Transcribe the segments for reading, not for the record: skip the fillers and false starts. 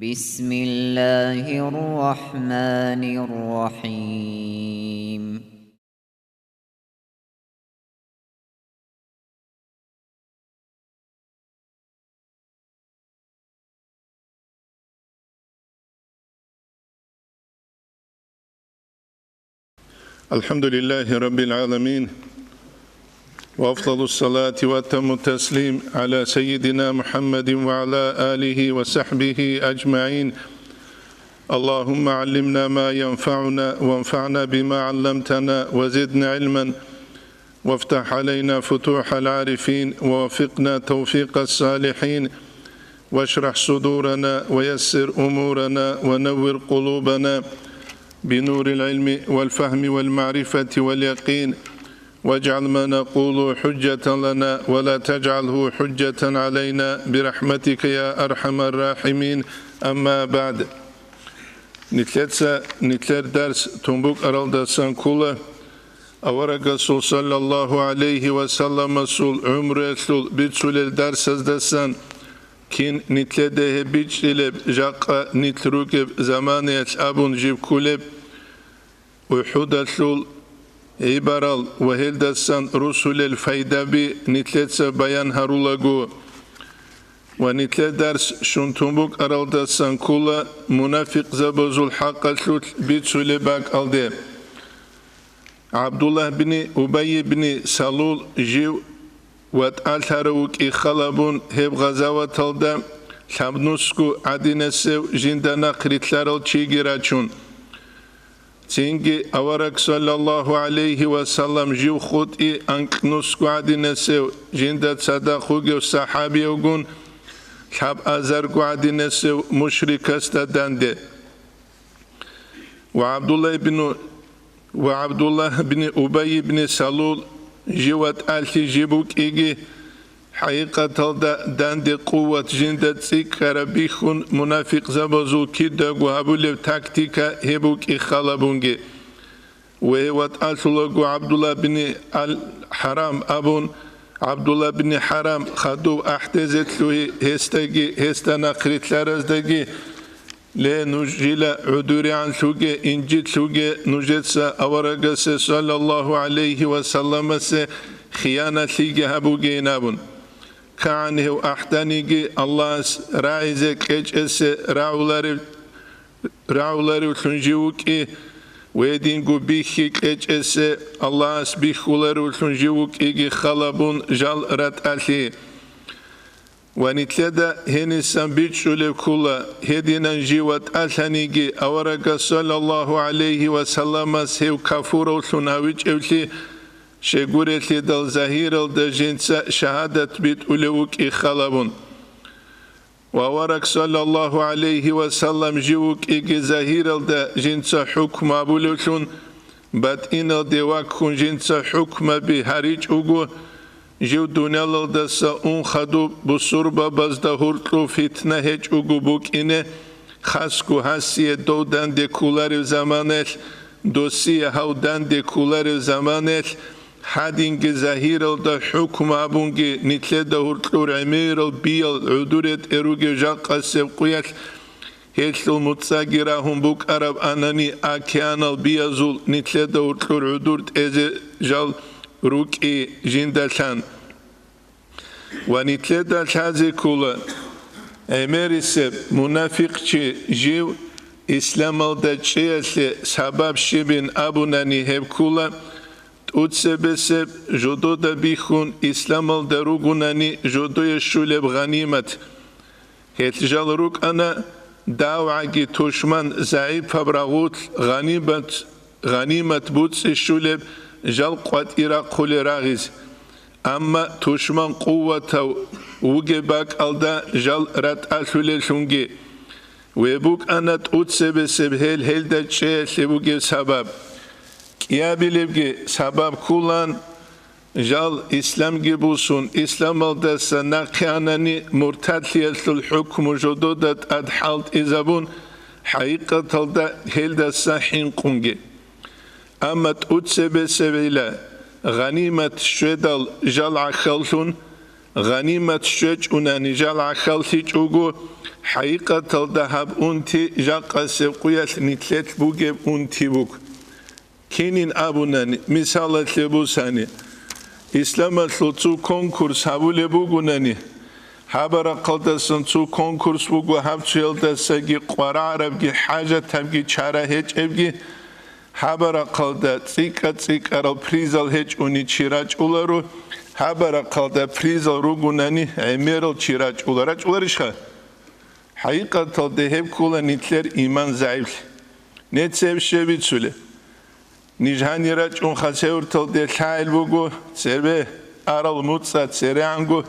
بسم الله الرحمن الرحيم. الحمد لله رب العالمين، وأفضل الصلاة وأتم التسليم على سيدنا محمد وعلى آله وصحبه أجمعين. اللهم علمنا ما ينفعنا وانفعنا بما علمتنا وزدنا علما، وافتح علينا فتوح العارفين ووفقنا توفيق الصالحين، واشرح صدورنا ويسر أمورنا ونور قلوبنا بنور العلم والفهم والمعرفة واليقين، واجعل ما نقول حجة لنا ولا تجعله حجة علينا برحمتك يا أرحم الراحمين. أما بعد، نتلر درس تنبوك أرالدا سانكولا أورا رسول صلى الله عليه وسلم رسول عمر سول بيتسول الدرس دسان كين نتلده بيتشلب جاقا نتلروكب زمانية أبون جيب كولب وحود سول عبارال وهل دسان رسول الفايدابي نتلتسا بيان هارولغو. ونتلت درس شنتنبوك أرال دسان كولا منافق زبوزول حق سلوت بيتسول باك ألده عبد الله بن أبي بن سلول جيو واتألتاروك إخالبون هب غزاوة تلدا لابنوسكو عدينسو جندنا قريتلارل چيگيراچون تينجي أورك صلى الله عليه وسلم جيو خطئي أنكنوسكو عدينسو جندا صداقوغو صحابيوغون لاب أزارغو عدينسو مشرك استدانده وعبد الله بن أبي بن سلول جوات آلتي جيبوك إيجي حقيقة داند قوة جندت سيك ربيخون منافق زبازو كيداغ وهابوليو تاكتيكا هبوك إخالبونجي وهوات آلتولوغو عبد الله بن الحرام أبون عبد الله بن حرام خدو أحتزت له هستنا قريت لارزداغي لا نجيلا عدوري عن سوغي إنجيت سوغي نجتسا أورغس صلى الله عليه وسلم خيانة ليغي هبوغي نابون كعنه أحتانيغي الله رايزك إجس راولاري تنجيوكي ويدينغو بيخيك إجس الله بيخولاري تنجيوكي خلابون جال رات ألي ونتلدا هنسان بيتشولي كولا هدينا جيوات ألانيجي أورغا صلى الله عليه وسلم سيو كافورو ثناويج أولي شغورتلي دل زهيرل دا جنسا شهادة بيت أولوك إخالبون وأورغ صلى الله عليه وسلم جيوك إيجي زهيرل دا جنسا حكم أبولوثون بات إنل ديواكون جنسا حكم بهاريج أوغو جيو دونيال دسا خدو بصوربا بزدهورتلو فتنة هج اوغو بوك إنه خاسكو هاسيه دو دان دي كولاري زمانل دوسيه هاو دان دي كولاري زمانل حادينجي زهيرل دا حكم ابونجي نتله دهورتلو رميرل بيال عدورت اروغي جاقا سبقويت هيتلو متساقراهم بوك عرب اناني اكيانال بيازول نتله دهورتلو عدورت ازي جال روكي جندالان ونتلدا شازي كولا امريسب منافقچي جيو اسلام الدچيسل سبب شبين ابوناني هب كولا تسبسب جودو دبيخون اسلام الدروغوناني جودو يشولب غنيمت هتجال روك انا داوعي توشمان زعيب فبراغوت غنيمت بوتس الشولب جال قوات إراق خولي راغيز أما توشمان قوة وغي باك ألدا جال رات ألولي شونغي ويبوك أنا تأتسب سبهيل هيل دا تشيه سبوغي سبب كيابي لبغي سبب كولان جال إسلام جيبوسون إسلام الدسا ناقياناني مرتد ليسل الحكم جدودت أدحالت إزابون حقيقة الدا هيل دا ساحين قونغي أما تأتسب سبيلا غنيمة شدال جال عخلتون غنيمة شج ونانجال عخالتي جوجو حقيقة الذهب أنتي جاقة سقوية نتلت بوجب أنتي بوك كينين أبوناني مثال لبوساني إسلام الثلثو كونكورس هابول بوغوناني هابرا قلدسن تو كونكورس بوغو هابتشيل دساقي قرارب جي حاجة تبجي چارا هيج ابجي هابرا قلدا تيكا رال بريزال هيج اوني چيراج اولارو هابرا قلدا بريزال روغوناني اميرال چيراج اولاراج اولارشخا حقيقة تلده هب كولا نتلر إيمان زعيب نتسيب شبيت سولي نجهاني راج اون خسيور تلده الحائل بوغو سيربه أرال موتسا تسيريانغو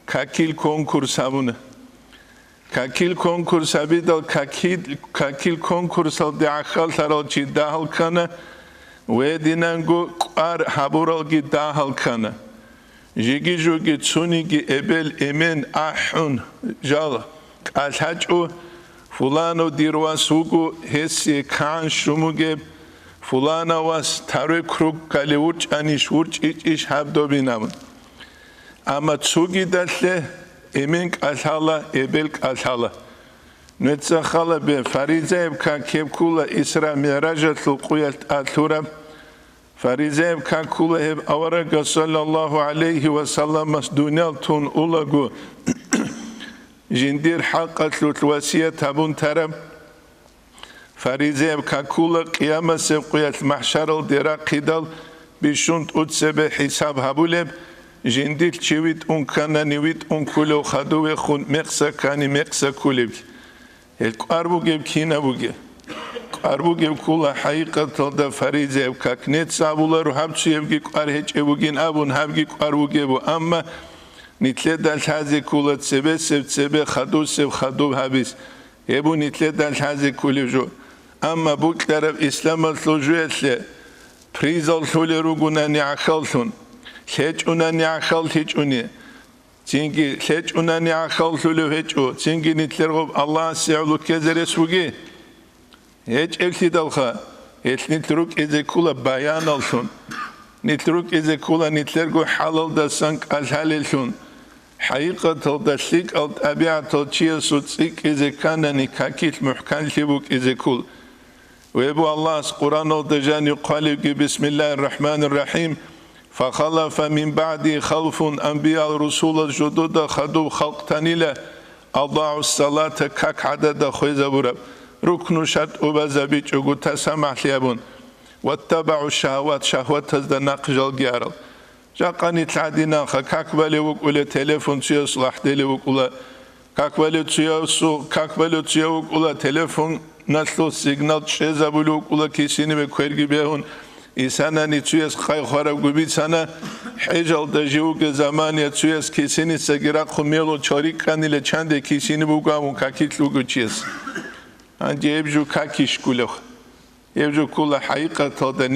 كاكيل كونكورس هابونا كاكيل كونكورس هابيدال كاكيل كونكورس دي عخال تارال جي داهل كانا ويدينانغو قار هابورال جي داهل كانا جيجي جوجي تسوني جي ابل امين احون جال الحاجو فلانو ديرواس هوغو هسي كان شموغي فلانا واس تاروي كروك كالي ورج انيش ورج ايش هابدو بينامن أما تسوقي دالله إمينك ألحالة إبلك ألحالة نتسخالة بفريزة بكا كيب كولا إسرا ميراجة القوية الأثورة فريزة بكا كولا هب أورق صلى الله عليه وسلم دونيال تون أولاغو جندير حلقة الوسية تابون ترم فريزة بكا كولا قيامة سبقية المحشر الدراء قدال بشنط أتسبه حساب هبولب جنديل تشويت اون كانا نويت اون كولو خدو خون مقسا كاني مقسا كولب القاربو جيب كينا بوجي قاربو جيب كولا حقيقة تلدا فريزة كاكنيت سابولا رو هبتشي يبجي قار هيج ابوجين ابون هبجي قاربو جيبو اما نتلد الحازي كولا تسبه خدو سب خدو هبيس يبو نتلد الحازي كولي جو اما بوك طرف اسلام الثلجوية بريزال ثولي روغونا نعخالثون هيج أناني عخال هيج أني تيجي هيج أناني عخال ثلو هيج أو تيجي نتلرب الله سيعلو كذا سوجي هيج أكيد دالخا هيج نتلرك إذا كولا بيان الثون نتلرك إذا كولا نتلرجو حلال دسانك الحلالثون حقيقة تلدشيك الأبيع تلشيا صدق إذا كان نكاكيت محكم لبوك إذا كول ويبو الله القرآن الدجاني قال بسم الله الرحمن الرحيم فخلف من بعد خلف أنبياء الرسول الجدد خدوا خلق تنيلة أضاعوا الصلاة كك عدد خويزة برب ركنوا شد أبزبيج وقل تسمح ليبون واتبعوا الشهوات شهوات تزد ناقجال جارل جاقاني تلعدينا كك بالي وقل تليفون تيوس لحدي وقل كك بالي تيوس وقل تليفون نسلو سيجنال تشيزة بلو وقل كيسيني بكويرجي بيهون إنسانا نتويس خاي خراب قبيت سنة حجال دجيوك زمان يتويس كيسيني سجراق خميلو چاريك كاني لچند كيسيني بوغامون كاكيت لوغو چيس عندي يبجو كاكيش كولخ يبجو كل حقيقة تادا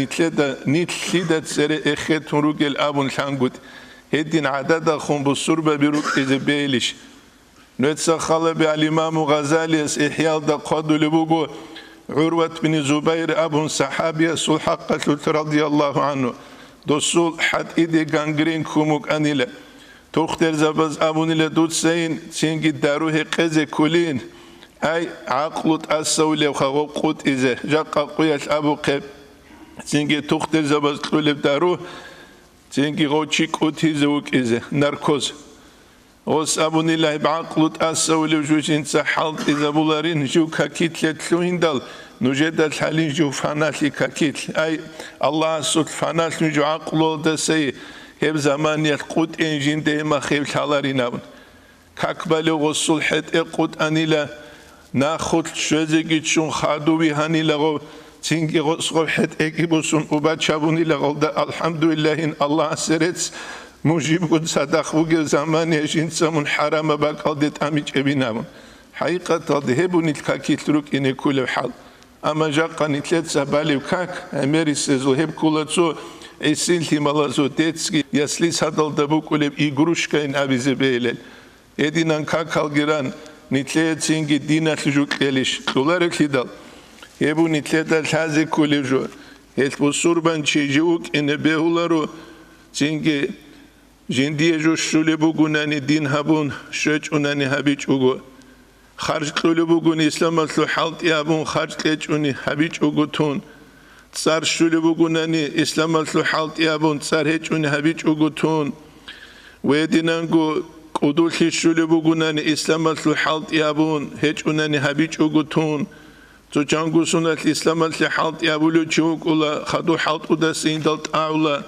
نتليدت سر اخيتون روغ الابون لانگود هدين عدد خون بصوربة بروك إذا بيلش نتسخل بالإمام غزالي إحياء دا قادو لبوغو عروة بن زبير أبو صحابي سول حقة رضي الله عنه دوسول حد إيدي غانغرين كوموك أنيلة تختر زبز أبو نيلة دوت سين تنجي داروه قزي كولين أي عقلت أسولي وخاو قوت إذا جاقا قويش أبو قيب تنجي تختر زبز قلب داروه تنجي غوشيك أوتيزوك إذا ناركوز وس أبو نيلة بعقلت أسولي وجوش إنسا حالت إذا بولارين جو كاكيت لتلوين دال نجد الحالين جو فانات لكاكيت أي الله سوت فانات نجو عقلو دسي هب زمان يتقود إنجين ديما خيب الحالارين أبن كاكبالي غصول حد إقود أنيلا ناخد شوزيكي تشون خادوبي هانيلا غو تنجي غصول حد إكيبوسون وبات شابوني لغو دا الحمد لله إن الله سرت مجيب قد صدق وجه زمان يجين سمون حرام باقالدت أميج أبينامون حقيقة هبوني الكاكيت روك إن كل حال أما جاقا نتلت سبالي وكاك أميري سيزو هب كولتسو إسين تيمالازو تيتسكي يسلي سادل دبوك ولب إيغروشكا إن أبي زبيلل إدينان كاكال جيران نتلت سينجي دينا تجوك إليش دولارك لدال هبو نتلت الحازي كوليجو هتبو سوربان تشيجوك إن بيهولارو سينجي جندي جوشول بوغوناني دين هابون شوچ اوناني هابيچ اوغو خرج قلو بوغون اسلام لو حالت يابون خرج قيچ اوني هابيچ اوغو تون صار شول بوغوناني اسلام لو حالت يابون صار هيچ اوني هابيچ اوغو تون ويدينانغو قدوشي شول بوغوناني اسلام لو حالت يابون هيچ اوناني هابيچ اوغو تون تو جانغو سنت الاسلام لو حالت يابولو چوك ولا خدو حالت اودا سيندلت اولا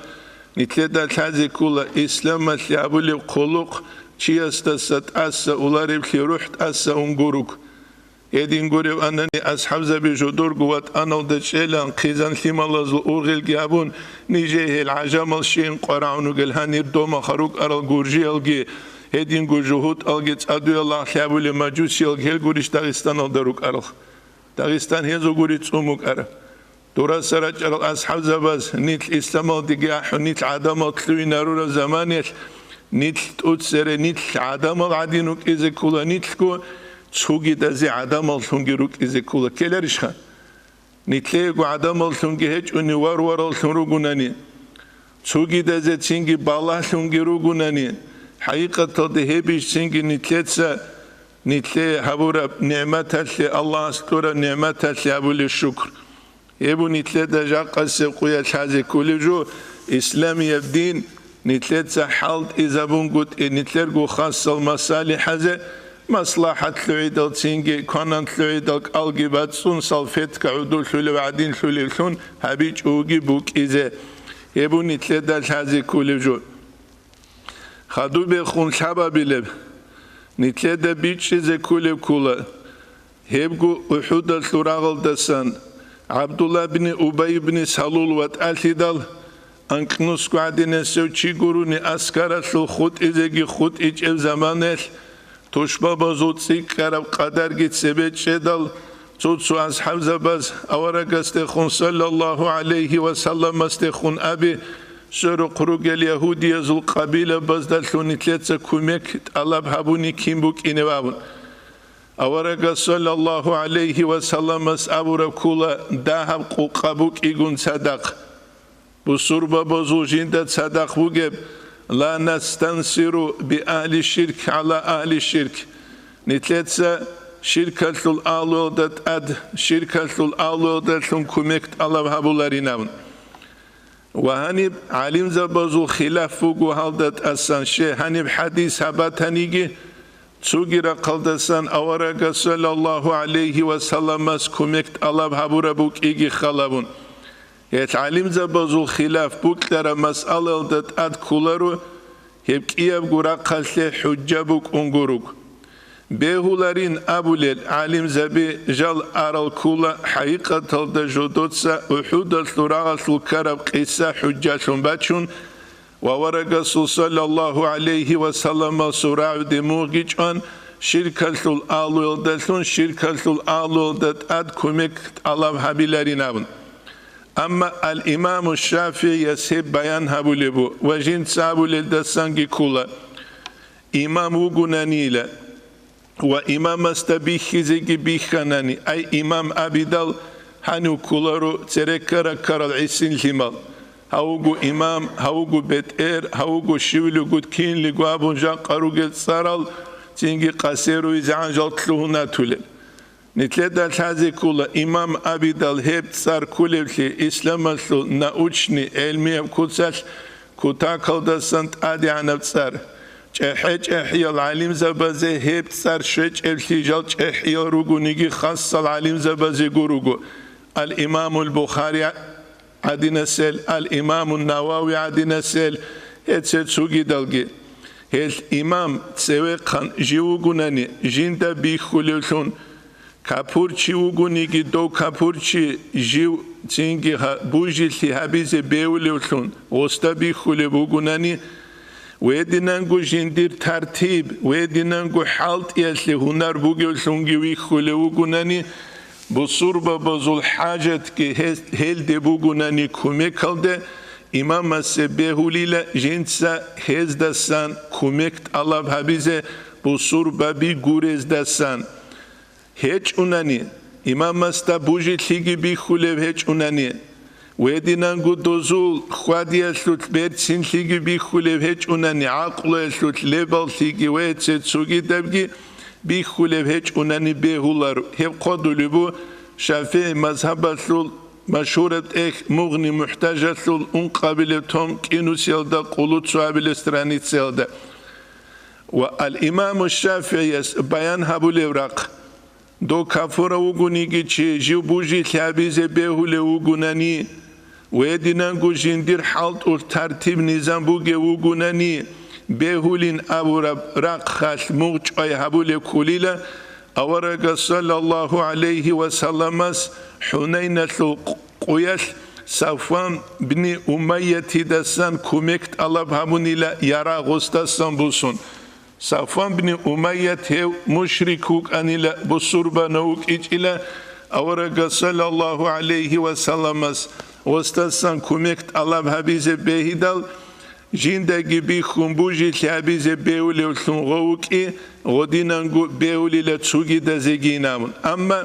نتلدا تازي كولا اسلام لابولي قلق چياستا ست اسا اولاريب لي روحت اسا انغوروك ادين غوريب انني اصحاب زبي جودور قوات انو دچيلان قيزان ليمالازو اورغل جابون نيجي العجمل شين قراونو گلهانير دوما خروق ارال گورجي الگي ادين گو جهود الگي ادو الله لابولي ماجوسي الگل گوريش داغستان الدروك ارال داغستان هيزو گوريت اوموك ارال دورا سراج اصحاب زباز نيت الاسلام ديغاح نيت عدم تلوي نارور زمانيل نيت اوتسر نيت عدم عدينوك ازكولا نيتكو تسوغي دازي عدم الثونغيروك ازكولا كيلرشخا نيتليغو عدم الثونغي هيج اني وار الثونغوناني تسوغي دازي تسينغي بالا الثونغيروغوناني حقيقه دهبيش سينغي نيتلتسا نيتلي حبورا نعمت الله استورا نعمت ابو الشكر يبو نتلتا جاقا سيقويا تحازي كوليجو إسلامي الدين نتلتا حالت إذا بنقود نتلرقو خاصة المصالح هذا مصلحة لعيدل تينجي كونان لعيدل ألقي باتسون صلفت كعدول حولي وعدين حولي الحون هبيج أوغي بوك إذا يبو نتلتا تحازي كوليجو خادو بيخون شابا بلب نتلتا بيج إذا كولي كولا هبقو أحود الثراغل دسان عبد الله بن أبي بن سلول وتألدال أنكنوس قاعدين سو تشيغوروني أسكارات الخوت إزاجي خوت إيج الزمانه توشبا بزود سيك كرب قدر جت سبت شدال زود سو أصحاب زباز أورق استخون صلى الله عليه وسلم استخون أبي سر قروق اليهودية ذو القبيلة بزدل ثونيتلتس كوميك طلب هبوني كيمبوك إنوابون أورق صلى الله عليه وسلم أبو ركولا دهب قبوك إيجون صدق بصربة بزوجين دا صدق بوجب لا نستنصر بأهل الشرك على أهل الشرك نتلتسا شركة الأولو دات أد شركة الأولو دات كوميكت الله هبولاريناون وهنب علم زبزو خلاف فوقو هالدات أسان شي هنب حديث هبات هنيجي تسوغيرا قلدسان أورغ صلى الله عليه وسلم كوميكت الله هبورا بوك إيجي خلابون يتعلم زبزو خلاف بوك لرا مسألة دات أد كولارو هبك إياب غورا قلت حجة بوك انغوروك بيهولارين أبوليل علم زبي جال أرال كولا حقيقة تلد جودوتسا وحود الثراغ الكرب قيسا حجة باتشون وورق صلى الله عليه وسلم سراع دموغيج أن شركة الأولو دلتون شركة الأولو دت أد كوميك الله هبيلارين أبن أما الإمام الشافعي يسيب بيان هبوليبو وجين سابولي دسانجي كولا إمام وغنانيلا وإمام استبيخي زيجي بيخاناني أي إمام أبيدال هانو كولارو تركرا كارل عيسين لمال هاوغو إمام هاوغو بيت إير هاوغو شيولو قد كين لغو أبون جان قاروغل سارال تينجي قاسيرو إزعان جالتلوهنا تولي نتلدا تازي كولا إمام أبيدال هيب تسار كوليبلي إسلام الثل ناوچني علمي كوتسال كوتاكل دا سنت آدي عنب تسار جحج احيا العليم زبازي هيب تسار شج التجال احيا روغو نيجي خاص العليم زبازي غوروغو الإمام البخاري عدنا سيل الإمام النووي عدنا سيل هتسيت سوغي دلغي هل إمام تسوي قان جيوغوناني جيندا بيخوليوشون كابورشي وغونيجي دو كابورشي جيو تينجي بوجي لي هابيزي بيوليوشون وستا بيخولي وغوناني ويدينانغو جندير ترتيب ويدينانغو حالت يسلي هنر بوغيوشونغي ويخولي وغوناني بصوربا بزول حاجت كي هل دي بوغوناني كوميكالده إمام السبيهوليلا جنسا هز دسان كوميكت الله بحبيزه بصوربا بي غورز دسان هيج اوناني إمام استا بوجي تيجي بي خوليب هيج اوناني ويدينانغو دوزول خواديا سلوت بيت سنسيجي بيخولي بهج أناني عقل سلوت ليبال سيجي ويتسيت سوغي دبجي بيخولي بهج أناني بيهولار هب قدو لبو شافعي مذهب سلول مشهورة مغني محتاجة سلول قابل توم كينو سيلدا قلوت سوابل استراني سيلدا والإمام الشافعي بيان هبو لوراق دو كافورا وغنيجي چه جيو بوجي ثابيزي بيهولي وغناني ويدينانغو جندير حالت والترتيب نظام بوغي وغناني بيهولين أبو راق خاش موغج أي هبولي كوليلا أورغ صلى الله عليه وسلم حنين قويش صفوان بن أمية تدسان كوميكت الله بهموني لا يرى غستسان بوسون صفوان بن أمية هو مشركوك أني لا بصربة نوك إجلا أورغ صلى الله عليه وسلم غستسان كوميكت الله بهبيزي بهدال جندگی بی خنبوجی لعبیز بیولی و سنغوکی غدینانگو بیولی لتسوگی دزگی نامون اما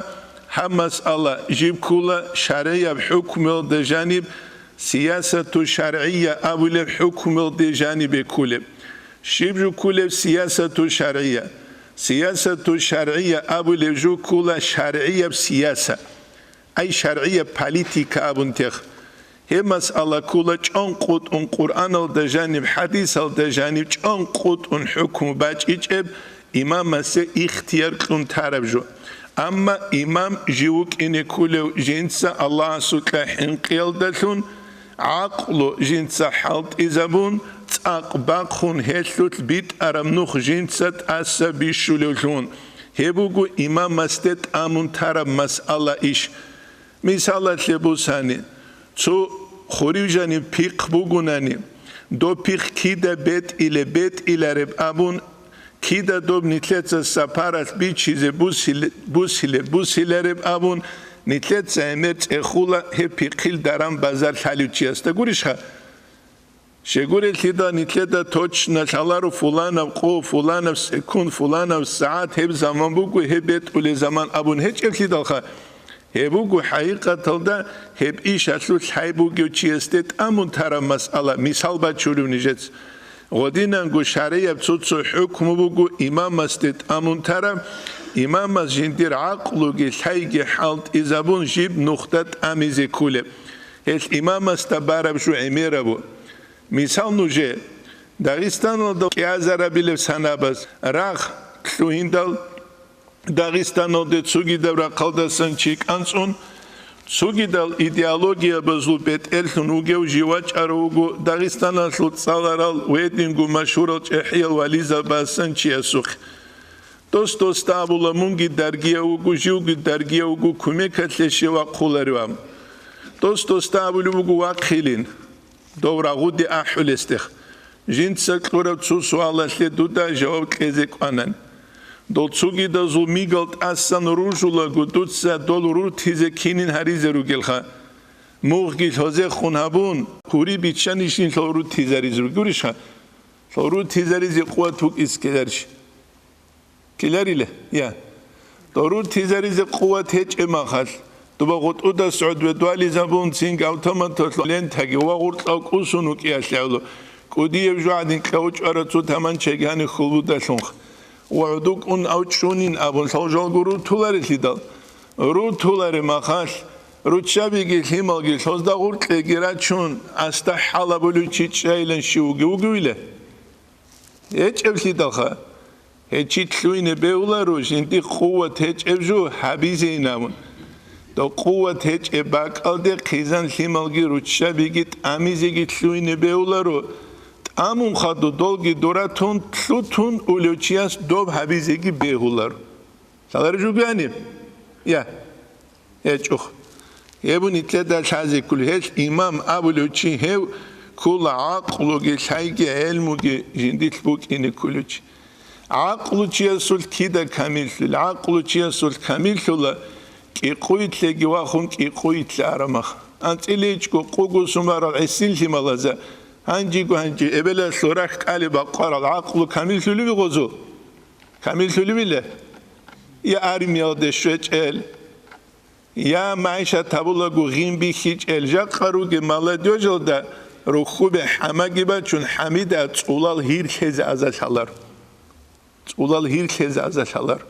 همس الله جيب كولا شرعية بحكم دجانب سياسة شرعية أولى بحكم دجانب كله شيب كله سياسة شرعية سياسة شرعية أولى جو كولا شرعية بسياسة أي شرعية بوليتيكا أبنتخ همس الله كولا أنقط أن قرآن الدجانب حديث الدجانب أنقط أن حكم باج إجاب إمام سي اختيار كن تعرف جو أما إمام جيوك إن كل جنسة الله سكلا حنقيل دلون عقل جنسة حالت إزابون تأقباقون هشلت بيت أرمنوخ جنسة أسا بيشولون هبوغو إمام مستد آمون ترب مسألة إيش مثالة لبوساني تو خوريجاني بيق بوغوناني دو بيق كيدا بيت إلى رب أبون كيدا دوب نتلتsa سپارت بی چیز بوسیله رب آبون نتلتsa امرت اخولا هپی قیل درام بازار حالیوچی است گوریش ها شگوری تیدا نتلتا توچ نشالارو فلان قو فلان سکون فلان ساعت هب زمان بگو هبت اول زمان آبون هیچ ارتیدال خا هبوگو حقیقت الدا هب ایش اصلو حیبوگو چی استت امون ترا مسئله مثال با چولو نجت غدينانغو شرعية بتصوصو حكم بوغو إمام مستد أمون ترم إمام مزجندير عقلو جلحيجي حالت إزابون جيب نقطة أميزي كولب هيش إمام مستبارب شو عميرة بو مثال نوجه داغستان دو كيازارا بلف سنابز راخ كلوهندل داغستان دو تسوغي دورا قلدسان چيك أنسون سوگیدال ایدئولوژیا بزرگ بيت إلتون وجو جواج أروجو داغستان سلط سالارال ويدينغو مشهورة إحيال واليزا باسن چياسوخ دوست أبولا مونگي درگيا وجو جوجي درگيا وجو كميكت لشوا قولروام دوست أبولا وجو واقعين دورا غودي أحول استخ جنت سكورة تسوسوالا لدودا جواب كذك أنن دول تسوگی دزو میگلت اصلا روزولا گودوتسا دول رو تیزه کینین هریزه رو گلخا موغی تازه خونهبون کوری بیچنیشین رو تیزه ریز رو گوریش ها رو تیزه ریزی قوت توک اسکلرش کلریله یا رو تیزه ریزی قوت هیچ اما خاص دو با قد او دا سعود و دوالی زبون سینگ اوتومات لین تاگی و غورت او قوسونو کیاش لعلو کودی بجوعدین کلوچ آراتو تمن چگانی خلو دا شنخ وعدوك أن أوتشونين أبون سوجال جرو تولاري تدال رو تولاري مخاش رو تشابي جيل هيمال جيل سوز دا غورت لجرات شون استحالا بلو تشيلن شوجي وجويله هيج أبسي دالخا هيج تلوين بيولا روش انتي قوة هيج أبجو حبيزي نامون دو قوة هيج أباك ألدي قيزان هيمال جيل رو تشابي جيت أميزي جيت تلوين بيولا رو آمون خادو دولگی دوراتون تلوتون اولوچیاس دوب حبیزگی بهولار سالار جو بیانیم یا هیچ اخ یبون اتلاد شازی کل هیچ امام اولوچی هیو کل عقلوگی شایگی علموگی جندیت بوک اینه کلوچی عقلوچیا سول کیدا کامل سول عقلوچیا سول کامل سول کی قویت لگی واخون کی قویت لارمخ انت ایلیچ کو قوگو سمارال عسیل شمالازا هنجي إبلا سورك قال بقرة العقل كامل سلوي غزو كامل سلوي له يا أرمي هذا شوية یا معیشت تبولگو غیم بی هیچ الجا قروگ مالا جلده رو خوب همگی با چون حمیده تولال هیر کهز ازش هلار تولال هیر کهز ازش هلار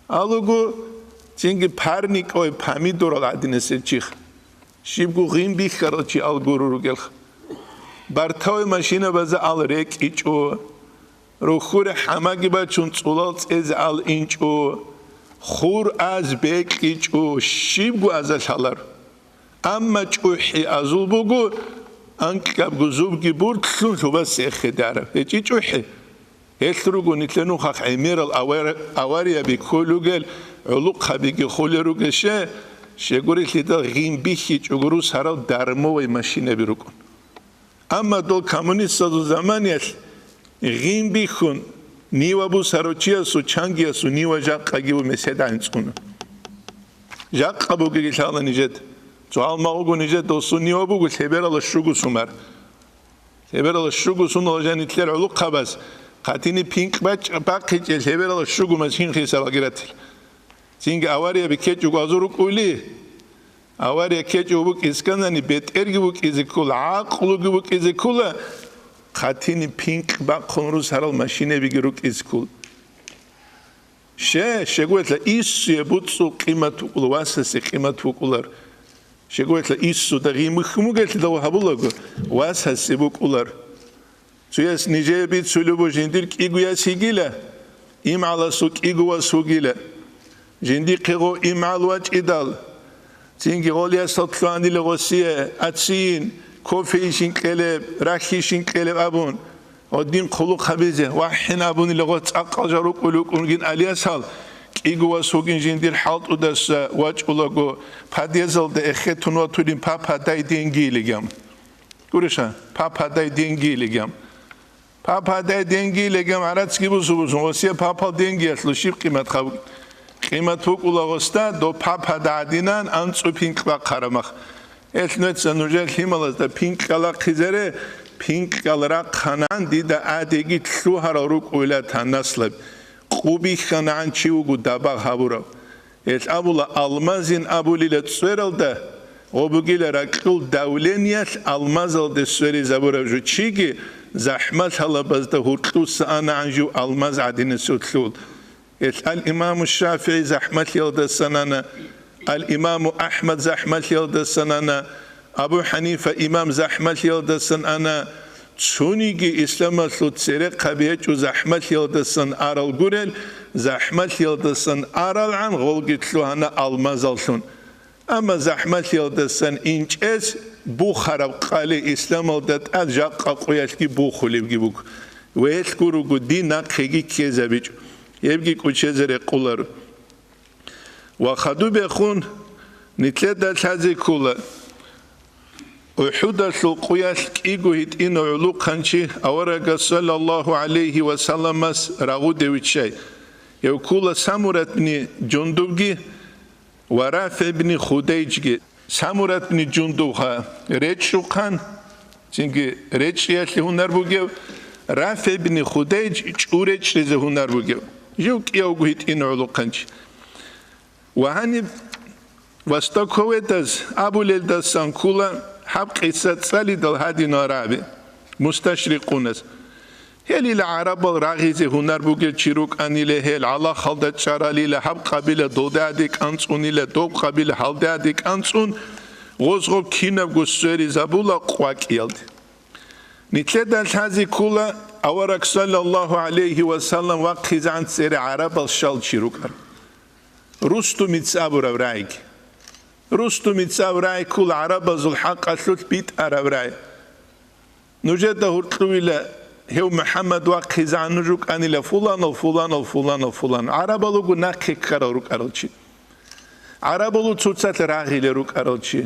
آلوگو چینگی پرنیک اوی پمی دورال عدینسه چیخ شیبگو غیم بی خرال چی آلگورو رو گلخ برتاوی ماشینه بزه آل ریک ایچ او رو خور همگی با چون تولال از آل اینچ او خور از بیک ایچ او شیبگو ازش هلار اما چوحی ازول بگو انکب گذوب گی برد سون شو بس اخداره هیچی چوحی هیترو گو نیتلنو خاق عمیر الاواریا بی کولو گل علوق خبیگی خولی رو گشه شگوری لیدا غیم بیخی چگرو سرال درموی ماشینه بیرو کن اما دول کمونیست دو زمانیش غیم بیخون نیوا بو سروچی اسو چنگی اسو نیوا جاق گیبو مسید اینس کنه جاق بو گی شالا نیجد سوال ماغو نیجد دوستو نیوا بو گل تبر ala شروگو سومر تبر ala شروگو سون olajanitler علوق خباز قاتینی پینک بچ باقی جل تبر ala شروگو مسین خیسال گراتل سینگ آواریا بکیچ وگازورو کولی آواریا کیچ وبک اسکندانی بیت ارگی بک ازکول عاقلوگی بک ازکول قاتینی پینک باقون روز هرال ماشینه بگیروک ازکول شگویتلا ایسوی بودسو قیمت وکول واسه قیمت وکولار شگویتلا ایسو دقیق مخموگیتلا دو هبولگو واسه وکولار سویس نیجه بیت سولو بوجندیر کیگویا سیگیله ایم علا سوک ایگوا سوگیله جندی قیگو ایم علواج ایدال سینگی غولیا سطلوانی لغوسیه اتسین کوفیشین کلب راکیشین کلب ابون ودین قلوق خبیزه وحین ابونی لغوت اقل جارو قلوق اونگین علیا سال ایگوا سوگین جندیر حالت ودست واج اولگو پدیزل ده اختون و تولین پاپا دای دینگی لگم گورشان پاپا دای دینگی لگم پاپا دای دینگی لگم عرض کی بوسو واسه پاپا دینگی اصل شیب قیمت خو قیمت فوق الاغستا دو پاپا دادینان انسو پینک با قرمخ اتنوت سنوجل هیمالاز دا پینک کلا خیزره پینک کلا خانان دیده آدگی تلو هراروک اویلت نسلب خوبی خانان چیو گو دباغ هبورا ات ابولا المازین ابولی لتسویرل ده او بگیل رکل دولینیت المازل ده سویری زبورا جو چیگی زحمت هلا بزده هرکلو سانا عنجو الماز عدین سوتلول الإمام الشافعي زحمت يلد السنانة الإمام أحمد زحمت يلد السنانة أبو حنيفة إمام زحمت يلد السنانة تونيجي إسلام تسيرق قبيج وزحمت يلد السن أرال قرل زحمت يلد السن أرال عن غلق تلوهنا المازلسون أما زحمت يلد السن إنج إس بوخرب قالي إسلام الدت أجاق قوياتكي بوخولي بجيبوك ويذكروا قدينا خيجي كيزابيج يبقى كوشيزر قولر وخدو بخون نتلد هذه كولا وحدة القياس كيجو هيت إنه علوق خنشي أورجا صلى الله عليه وسلم رغود وشيء يقول سامورة بن جندوبجي ورافع بن خديجي سامورة بن جندوبها ريتشو خان çünkü reçiyatli hunar bugev رافع بن خديج چورچ رز هنر بوگو يوك يوغيت إن علو قنش وهاني واستكويتز أبو ليلدز سانكولا حب قصة سالي دل هادي نارابي مستشرقونز هل العرب الراغيز هنر بوگو چيروك أني لهل على خلدت شرالي لحب قبيلة دودادك أنسوني لدوب قبيلة حلدادك أنسون غزغب كينب گسوري زبولا قواك يلد نتلدل هذه كلها أورك صلى الله عليه وسلم وقت عن سير عرب الشال شيروكر رستو متسابر أورايك رستو متسابر أورايك كل عرب ذو الحق أثلث بيت أورايك نجد هرتلويلا هو محمد وقت عن نجوك أني لفلان الفلان الفلان الفلان عرب لوجو ناكي كاروك أرلشي عرب لو تsutsat راغي لروك أرلشي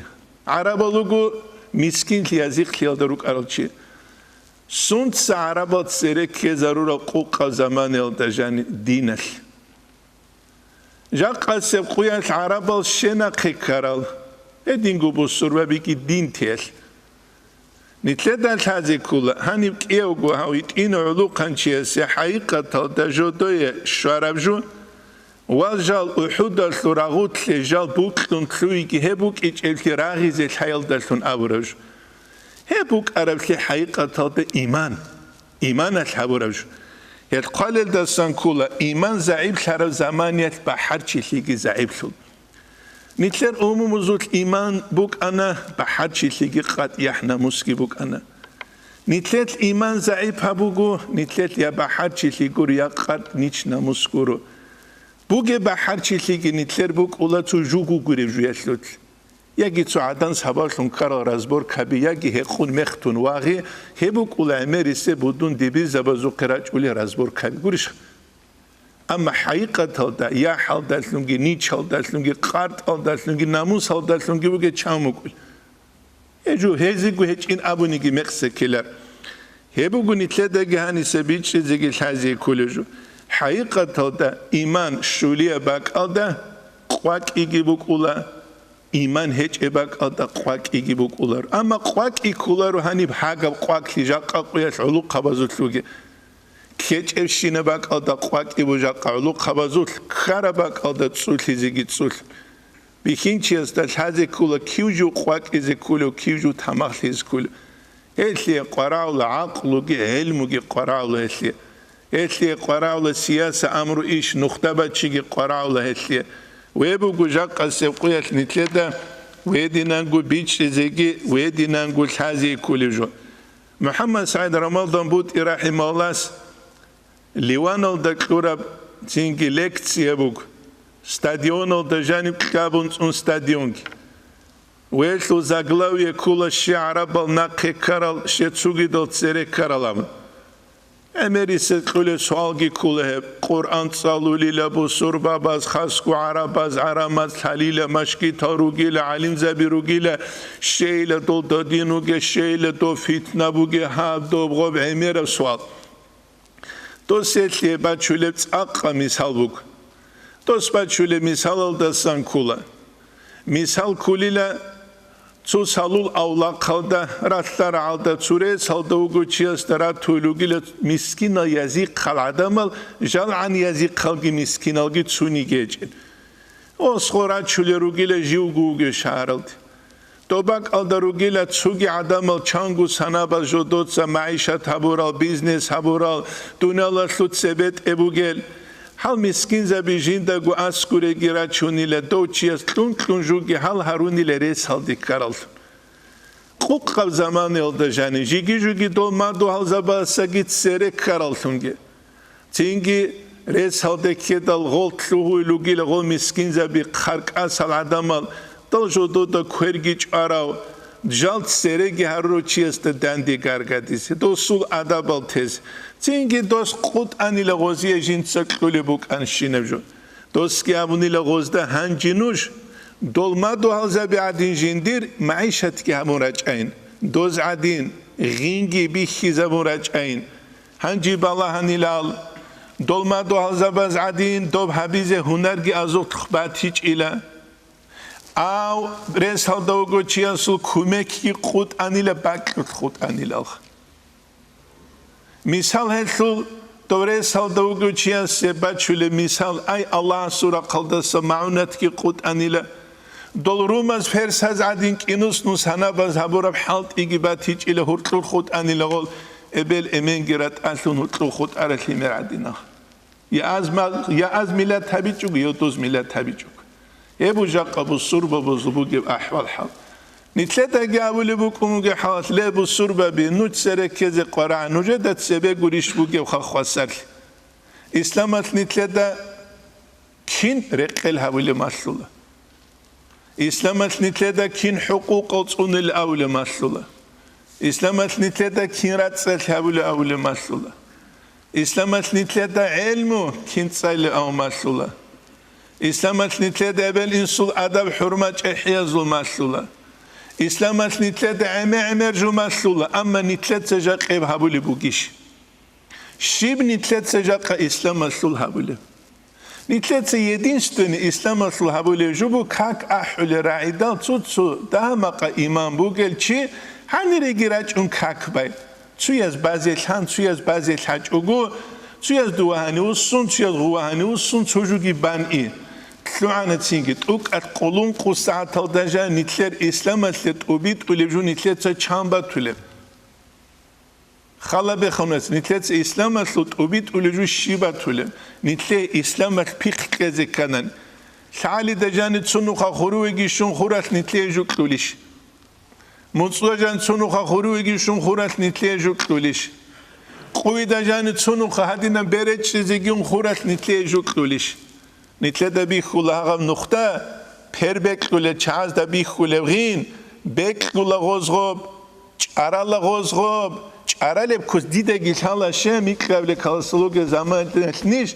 عرب لوجو مسكين ليازيق ليالدروك أرلشي سنت سعربات سيرك كزارورا قوقا زمان الدجان دينل جاق سبقويا العرب الشنا قيكارال ادينغو بسروا بيكي دين تيل نتلدال هذه كلها هاني بكيوغو هاويت إن علوقا شيسي حقيقة الدجودوية شاربجو وجال أحد الثراغوت لجال بوكلون تلويكي هبوك إجلتي راغيز الحيال دلتون أورج هبوك أربتي حقيقة تلت إيمان الحورج يتقال الدرسان كولا إيمان زعيب شرف زمانيت بحرشي ليكي زعيب شل نتلر أمم زوت إيمان بوك أنا بحرشي ليكي قد يحنا مسكي بوك أنا نتلت إيمان زعيب هبوكو نتلت يا بحرشي ليكور يا قد نيشنا مسكورو بوكي بحرشي ليكي نتلر بوك أولا تو جوكو قريب جويتلوت يجي تعدان سبارشون كارل رازبور كبي يجي هخون مختون واقعي هبوك ولا عمريسه بدون دبي زبازو قراج ولی رازبور كبي قريش اما حقيقة هذا يا حال دلتونگي نيچ حال دلتونگي قارت حال دلتونگي ناموس حال دلتونگي بوكي چامو قول يجو هزي قو هج این ابونيگي مخسه كلر هبوكو نتلده گهاني سبيچ زيگي الحازي كولجو حقيقة هذا إيمان شوليه باك هذا قواك إيجي بوك ولا إيمان هيج إباك أدا قواك إيجي بوك أولار أما قواك إيكولارو هني بحاجة قواك لجاقة قوية علوق خبازوت لوجي كيج إفشين باك أدا قواك إبو جاقة علوق خبازوت خرباك أدا تسول لزيجي تسول بيكين چيز دل هذه كولا كيوجو قواك إزي كولو كيوجو تماخ لز كولو إتلي قراء العقل علمي قراء إتلي إتلي قراء السياسة أمر إيش نختبة شيء قراء إتلي ويبو جاق السوقية نتلدا ويدي نانجو بيتش زيجي ويدي نانجو الحازي كوليجو محمد سعيد رمضان بوت رحمه الله ليوانو دكتورة تينجي ليكتسي بوك ستاديونو دجانب كابون اون ستاديونج ويشلو زاغلاوية كولا شي عربال ناقي كارل شي تسوغي دل تسيري كارلام أمريكا كل سؤالي كله قرآن صلولي لبو سربا باز خاسكو عرباز عرامات حليلة مشكي تاروغيلة علم زبيروغيلة شيلة دو دادينوغي شيلة دو فتنة بوغي هاب دو بغوب عميرة سؤال دو سيتلي باتشولي بتاقا مثال بوك دو سباتشولي مثال الدسان كولا مثال كوليلا تو سالول اولا قلده راتلار عالده توره سالده وگو چیز درات طولوگیل مسکین یزیق خلعدمال جال عن یزیق خلقی مسکینالگی تونی گیجن اسخورات چولی روگیل جیوگوگو شهرالد دوباک آلده روگیل تسوگی عدمال چانگو سنابال جدودسا معیشت هبورال بیزنس هبورال دونالا سلوت سبت ابوگل حال مسكين زبيجين داغو اسكوري گيراچوني ل دوچيس تون جوگي حال هاروني ل ريس هال ديكارال قوق زمان يلد جاني جيگي جوگي دول ما دو حال زبا سگيت سيرك كارالتونگي تينگي ريس هال دكيدال غولت لوهو لوگي ل غول مسكين زبي خرق اسال عدمال دل جودو دا كويرگيچ اراو جالت سيرگي هارو چيس داندي گارگاديس دو سول ادابال تز تينجي دوس قط أني لغوزية جين سكولي بوك أنشينبجو دوس كي أبوني لغوز ده هنجينوش دول ما دو هالزبي عدين جندير معيشت كي همون رجعين دوز عدين غينجي بيخي زبون رجعين هنجي بالا هني لال دول ما دو هالزباز عدين دوب حبيزة هنرگي أزوك تخبات هيج إلا أو ريس هال دوغو چياسو كومكي قط أني لباك قط أني لالخ مثال هالشول دوره سال دوغو چیان سبچول مثال ای الله سورة قلدس معونت کی قد انیلا دول رومز فرس هز عدین کینوس نوس هنا باز هبورب حالت ایگی بات هیچ ایله هرطلو خود انیلا قول ابل امین گرد اصلون هرطلو خود ارخی مرعدینا یا از ملت هبیچوگ یا دوز ملت هبیچوگ ابو جاق ابو سربا بزبوگ احوال حال نتلتا جاولي بكم جحات لابو السربة بنوج سركز قرع نجدت سبع قريش بوجي وخاصر إسلامت نتلتا كين رقل هؤلاء مسلولة إسلامت نتلتا كين حقوق أصون الأول مسلولة إسلامت نتلتا كين رتسل هؤلاء مسلولة إسلامت نتلتا علمه كين تسال أو مسلولة إسلامت نتلتا بل إنسول أدب حرمة إحياز المسلولة إسلامت نتلت عمر جو مسلولة أما نتلت سجاق إب هبولي بوجيش شيب نتلت سجاق إسلام مسلول هبولي نتلت سيدين ستون إسلام مسلول هبولي جبو كاك أحول راعيدال تسو ده مقا إمام بوغل چي هني رجراج اون كاك باي تسو يز بازي الحان تسو يز بازي الحاج اوغو Цуяз дуахани усун, цуяз гуахани усун, цужуги бани. Тлуана цингит, ук от колун кусаат алдажа, нитлер ислам атлет убит, улежу нитлет ца чамба тулев. Халабе хонес, нитлет ца ислам атлет убит, улежу шиба тулев. Нитле ислам ат пик кезе канан. Шали дажани цунуха хуруеги шун хурат нитле жук тулиш. Муцлажан цунуха хуруеги шун хурат нитле жук тулиш. Куидажани цунуха хадина беречи зигин хурат нитле жук тулиш. Нитле да бихула агам нухта, пербек туле чаз да бихуле вгин, бек тула гозгоб, чарала гозгоб, чаралеб куз диде гилхала ше миклавле калсулуге zaman ниш,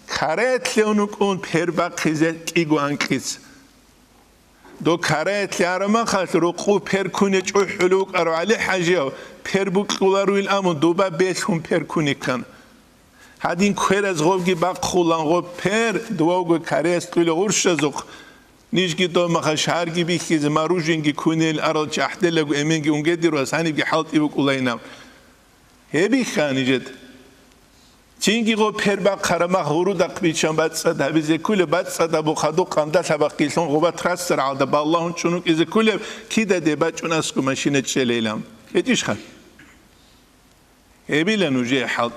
карет леонук он пербак хизе кигу анкиц. До карет лярма хат руку перкуне чухулук ару али хажио, пербук тула руил амун дуба бешхун перкуникан. هادين كيرز غوغي باق خولان غو بير دوغو كاريس كل غورشزوق نيجي دو مخشارغي بيخيز ماروجينغي كونيل ارل چاحدلغو امينغي اونغدي روساني بي حالت يبوك اولاينام هبي خانيجت چينغي غو بير باق خرما غورو داق بيچان بات صدا بيزي كل بات صدا بو خدو قاندا سبقي سون غو باتراسر علدا بالله چونوك از كل كيدا دي باچون اسكو ماشينه چليلام يتيش خال هبي لنوجي حالت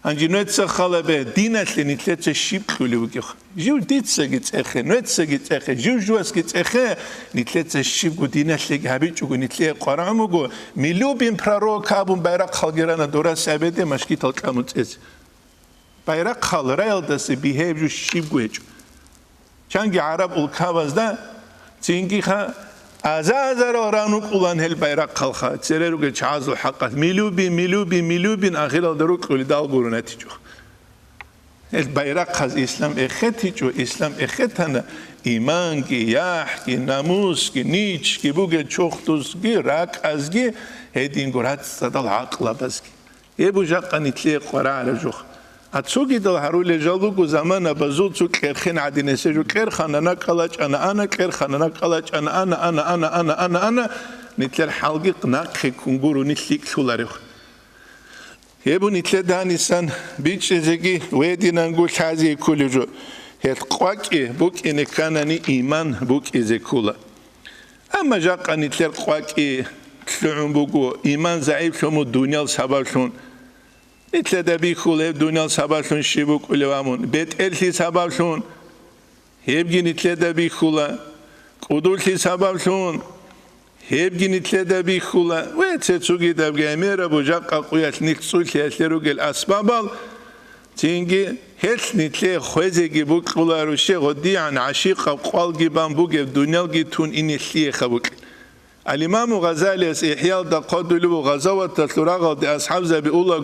Anji nuetsa khalabe dinatli nitletsa shib kulewukh. Jiu ditsa gits ekhe, nuetsa gits ekhe, jiu juas gits ekhe, nitletsa shib gu dinatli habichu gu nitle qaramu gu milubin proroka bun bayrak khalgirana dora sabede mashki talqamut ez. Bayrak khalrail das behave shib gu echu. Changi arab ul kavazda cingi kha azazar oranuk ulan hel bayrak khalkha tsereruge chazul haqqat milubin akhir aldaruk ulidal gurunatichu el bayrak khaz islam ekhetichu islam ekhetana iman ki yah ki namus ki nich ki buge chokhtus ki rak azgi hedin gurat sadal aqla baski ebu jaqanitli qara ala jukh اتسوگی دل هرول جلو کو زمان بزود سو کرخن عدینسه جو کرخن انا کلاچ انا کرخن انا کلاچ انا نتلر حلقی قناق کنگورو نتلیک شولاره هبو نتلر دانیسان بیچ زگی ویدی نانگو چازی کلیجو هت قواکی بوک اینکانانی ایمان بوک ازکولا اما جاق نتلر قواکی تلعون بوگو ایمان ضعیف شمو دنیا سبارشون نتلا دبی خوله دنیا سبارشون شیبوک اولوامون بیت الهی سبارشون هبگی نتلا دبی خوله قدولهی سبارشون هبگی نتلا دبی خوله و تسوگی دبگی امیر بوجاق قویت نتسولی اشلروگل اسبابال تینگی هل نتلا خوزگی بوک خوله روشه غدی عن عشیق قوالگی بام بوگی دنیالگی تون این الهی خبوک الإمام غزالي إحياء دقادلو غزوة تلراغ دي أصحاب زبي أولا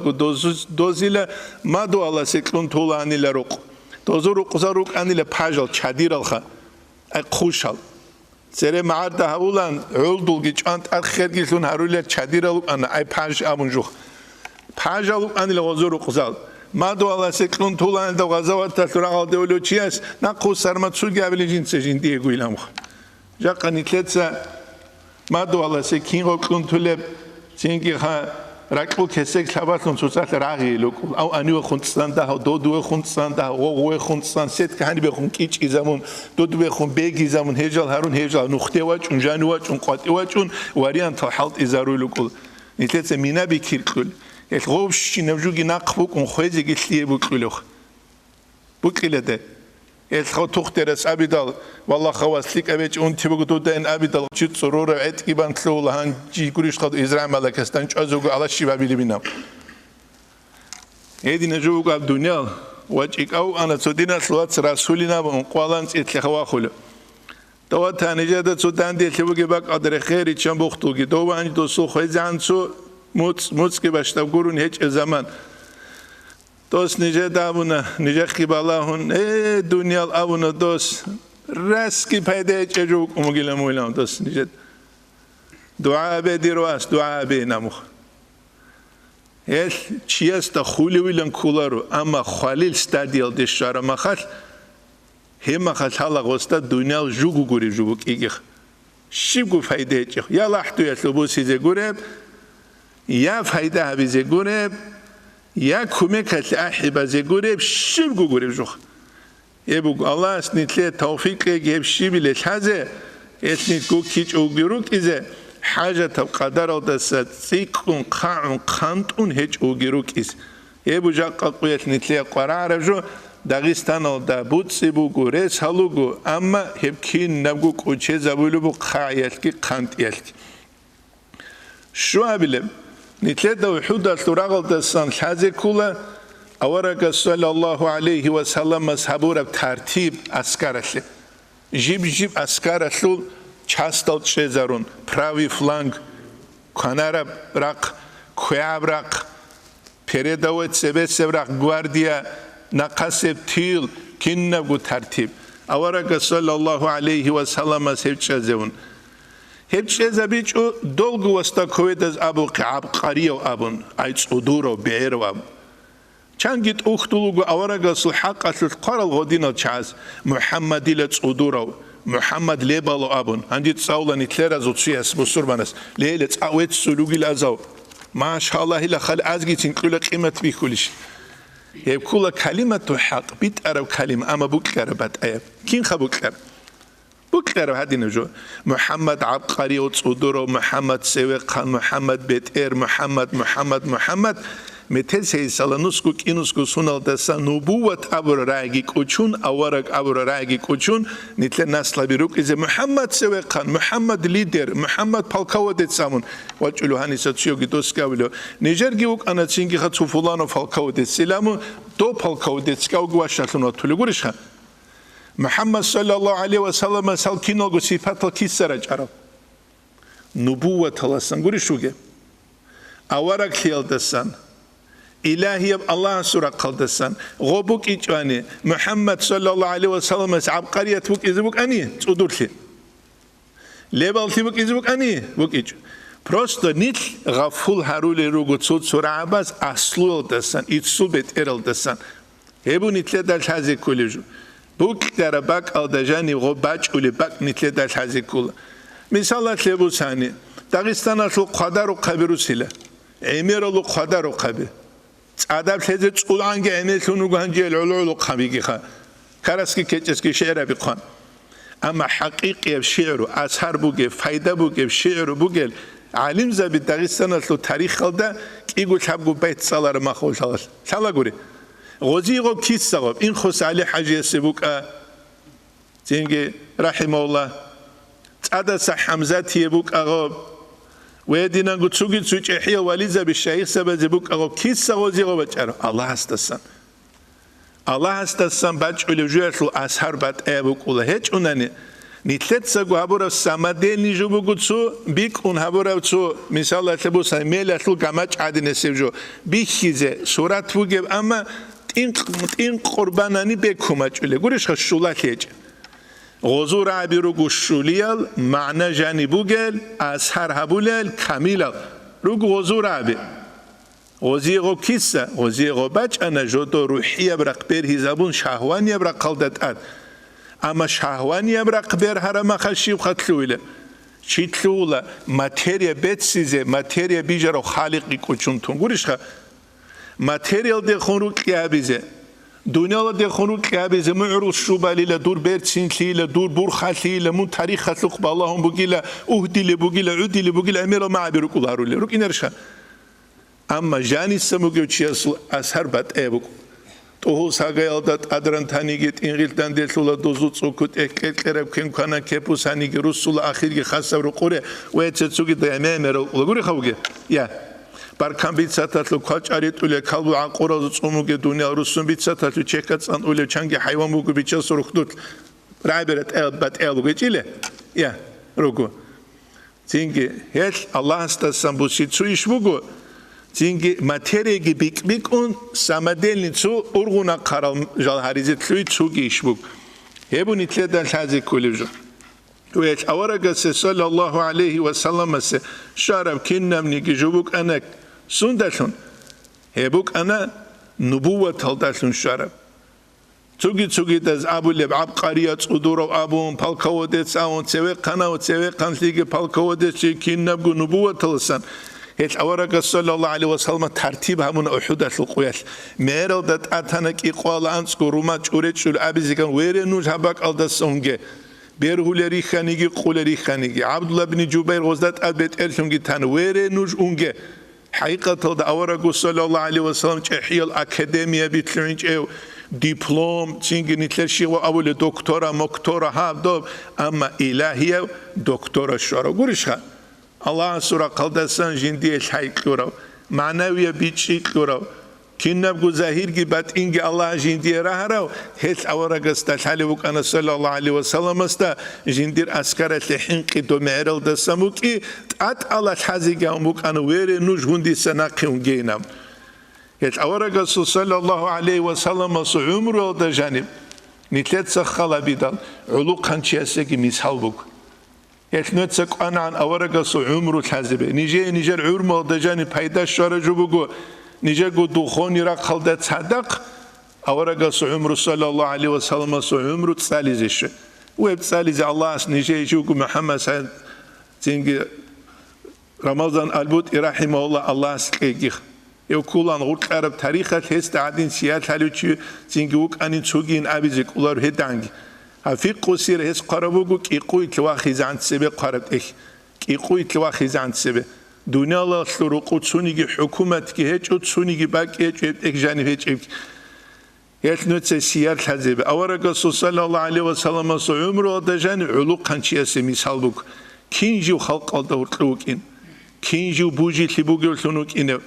دوزيلا ما دو الله سيكلون طولا عني لروق دوزو قزاروك عني لبحاجل چادير الخا أي خوشال سيري معارده هولان عولدول جيش أنت أخير جيسون هارولي چادير الوك أنا أي بحاج أبون جوخ بحاج الوك عني لغزورو قزال ما دو الله سيكلون طولا عني غزوة تلراغ دي أولو چياس ناقو سرمت سوگي أولي جنسي جندي قويلام جاقا نتلتسا ما دو الله سكين روكلون تولب سينكي خا راكو كسك سباتون سوسات راغي لوكو او انيو خونستان دا دو خونستان دا او خونستان سيت كاني بخون كيچ زمون دو بخون بيگي زمون هجال هارون هجال نقطه واچون جانو واچون قاطي واچون واريان تحلت ازارو لوكو نيتلت مينا بكيركل الغوش نوجوغي ناقبوك اون خويزي گيتلي بوكلوخ بوكيلده الخو تخترس أبيدال والله خواسلك أبيج أنت بقولوا ده إن أبيدال جت سرور عد كيبان تلو لهان جي كوريش خد إزرع ملكستان جازوق على الشباب اللي بينام هذه نجوق على الدنيا وجهك أو أنا تودينا سلوات رسولنا وقالن إتلخوا خلو دوات هنجادة تودان دي تلوجي باك أدر خير يتشان بختوجي دو عن دو سو خيزان سو موت كي باشتغورون هيج زمان دوست نجات أبونا نجات خبالهون دنيا أبونا دوست راسكي بيده تجوك أمجيل مويلام دوست نجات دعاء بديرواس دعاء بينامخ هل چیست خولی ویلن کولارو اما خالیل استادیال دشاره مخال هم مخال حالا غستا دنیا جوگو گوری جوگو کیگه شیبگو فایده چه یا لحتو یا لبوسی زگورب یا فایده هبی زگورب يا كوميكات أحبة زي قريب شيب قريب جوخ يبقى الله سنتلي توفيق يجيب شيب للحزة يسنت كو كيج أو جروك إذا حاجة تقدر أو دست سيكون قاعن قانتون هيج أو جروك إز يبقى جاك قويت نتلي قرار جو داغستان أو دابوت سبو قريس هلوغو أما هبكين نبغو كوتشي زبولو بو قاعيتك قانت يلك شو أبلم نتلي دو حودا تراغل دستان حازي كولا أورك صلى الله عليه وسلم أصحابه بترتيب أسكارله جيب أسكارله چاستال چزارون پراوی فلانگ کنارب راق کویاب راق پیرداوت سبسب راق گواردیا نقاسب تیل کیننگو ترتیب أورك صلى الله عليه وسلم هبچزون هبچزا بیچو دولگو وستا کویدز ابو عبقریو ابون ایچ ادورو بیرو ابون چانگیت اختلوگو أورك صل حق اصل قرال غدینا چاز محمدی لچ ادورو محمد ليبالو أبون عندي تصاولا نتلرا زوتشياس بسربانس ليلة أويت سلوكي لازاو ما شاء الله إلا خل أزجي تنقل قيمة بكلش يبكل كلمة حق بيت أرب كلمة أما بكر بات أيب كين خبكر بكر هذه نجوا محمد عبقري وتصدره محمد سويق محمد بيت محمد متى سيسالنوسكو كينوسكو سونال دسا نبوة أبر راجي كوچون أورق أبر راجي كوچون نتل نسل بيروك إذا محمد سويقان محمد ليدر محمد بالكوا دت سامون وجلو هني ساتشيو جدوس كاولو نيجر جيوك أنا تيجي خدوا فلان بالكوا دت سلامو دو بالكوا دت سكاو جواشتلون تلقورشها محمد صلى الله عليه وسلم سال كينو جسيفات كيسرج عرب نبوة الله سنقولشوجه أورق خيال دسان إلهي الله سورة قدسان غبوك إجواني محمد صلى الله عليه وسلم عبقرية بوك إذا بوك أني تقدرتي ليبالتي بوك إذا بوك أني بوك إجو просто نيت غفول هارولي روغو تصود سورة عباس أصلو دسان إتصول بيت إرل دسان هبو نتلي دال حازي كوليجو بوك درباك أو دجاني غباج أولي باك نتلي دال حازي كولا مثالات لبو ساني داغستان أشو قدر وقبرو سيلا عمير قدر وقبر أدب هذا تقولان جاني شنو جانجي العلو قبيجي خا كراسكي كتسكي شعر بيقان أما حقيقي بشعره أسهر بوجي فايدة بوجي بشعره بوجي علم زبي داغستان لو تاريخ هذا يقول حبوا بيت صلاه ما خوش الله شالا قولي غزي غو كيس سبب إن خص عليه حاجة سبوك تيجي رحمه الله هذا حمزة يبوك أغاب ويدينا نقول سوقي سوق إحيا واليزا بالشيخ سبب زبوك أغو كيس غزي غو بتشارو الله هستسان بچ جوهر أسهر بات أبوك ولا هيج أنني نتلت سجوا هبورا سامدين نجوبو قدسو بيك أن هبورا تسو مثال تبو ساميل تلو جماعة عادي نسيبجو بيخيزه صورت بوجب أما این قربانانی بکومت ولی گوش خشولت هیچ غزور عبیرو گوشولیال معنی جانی بوگل از هر هبولل کمیلال رو غزور عبی غزی غو کیسه غزی غو بچ انا جدو روحیه برق بر هزابون شهوانی برق قلدت اد اما شهوانی برق بر هرم خشیب خطلوله چیتلوله ماتریه بتسیزه ماتریه بیجرو خالقی کوچونتون گوش خ ماتریال ده خونو کیابیزه دنیا ده خونو کیابیزه معروض شوبالی لدور برتسینلی لدور برخالی لمون تاریخ خلق بالله بقیل اهدی لبقیل عدی لبقیل امیر ما عبیرو کلارولی رو کی نرشه اما جانی سموگیو چیاسل از هر بد ایبک تو ساگایل داد ادران تانیگیت انگلتان دلسولا دوزود سوکوت اکلرب کن کنن کپوس هنیگی رسول آخری خاصه رو قره و اتسوگی دایمه مرو لگوری خوگی یا بارکان بیتساتلو کاچ آریت اولی کالو عقورا زوموگی دنیا رسون بیتساتلو چکاتسان اولی چنگی حیوان موگو بیچاس رخدود رایبرت ال بات الگو چیله یا روگو تینگی هیچ الله استاسان بوشید سویش موگو تینگی ماتریگی بیک اون سامدلنی تو ارگونا کارال جال هریزت لوی توگیش موگ هبونی تلی دل هزی کلیجو ويش أورجا صلى الله عليه وسلم شارب كنم نيجي جوبك أنا سندشون هبوك أنا نبوة تلدشون شارب توجي دز أبو لب عبقريات أدور أبون بالكودت ساون تسوي قنا وتسوي قنتيجي بالكودت كنم جو نبوة تلسان هيت أورق صلى الله عليه وسلم ترتيب همون أحد القويل ميرل دات أتانك إقوال أنسكو رومات أوريتش الأبيزيكان ويرنوج هباك الدسونجي بيرهولي خانيجي قولي خانيجي عبد الله بن جبير غزدات أبيت إرشونجي تان ويرنوج أونجي حقيقة دا أورق صلى الله عليه وسلم تحيي الأكاديمية بيتلرينج أو دبلوم تيجي نتلشي وأول دكتورة مكتورة هابدوب أما إلهية دكتورة شورا قرشها الله سورة قلدسان جندي الحيق لورو معنوية بيتشيك لورو كنا بقو زاهير جبات إنجي الله جندي راهرو هيت أورق استالحالي وكأنا صلى الله عليه وسلم استا جندير أسكارة لحنقي دو معرل دساموكي تات الله الحازيقا ومكأنا ويري نوج هندي سناقي ونجينام هيت أورق صلى الله عليه وسلم عمره دا جانب نتلت سخلا بيدال علوق هنشيسيكي ميسحال بوك هيت نتسك أنا عن أورق عمره الحازبه نيجر عمره دا جانب هيدا شارجو بوكو نيجا قو دوخوني را خلدت صدق أورق عمره صلى الله عليه وسلم عمره تساليزش ويبتساليز الله نيجا يجوكو محمد سعيد تنجي رمضان البوت رحمه الله سكيكيخ يقولون غرق عرب تاريخ هست عادين سيات هلوچي زنجوك أنين تسوجين أبيزك أولار هدانج هفيق قصير هست قربوجو كيقوي تواخيز عن سبب قرب كيقوي تواخيز عن سبب دنيا الله سلوك تسونيجي حكومة كهج تسونيجي باك هج جانب هج هيك نوتس سيات هذب أورق صلى الله عليه وسلم عمره دجان علوق هنشيا سميسال بوك كينجو خلق الدورتلوك إن كينجو بوجي تبوجلتونوك إنه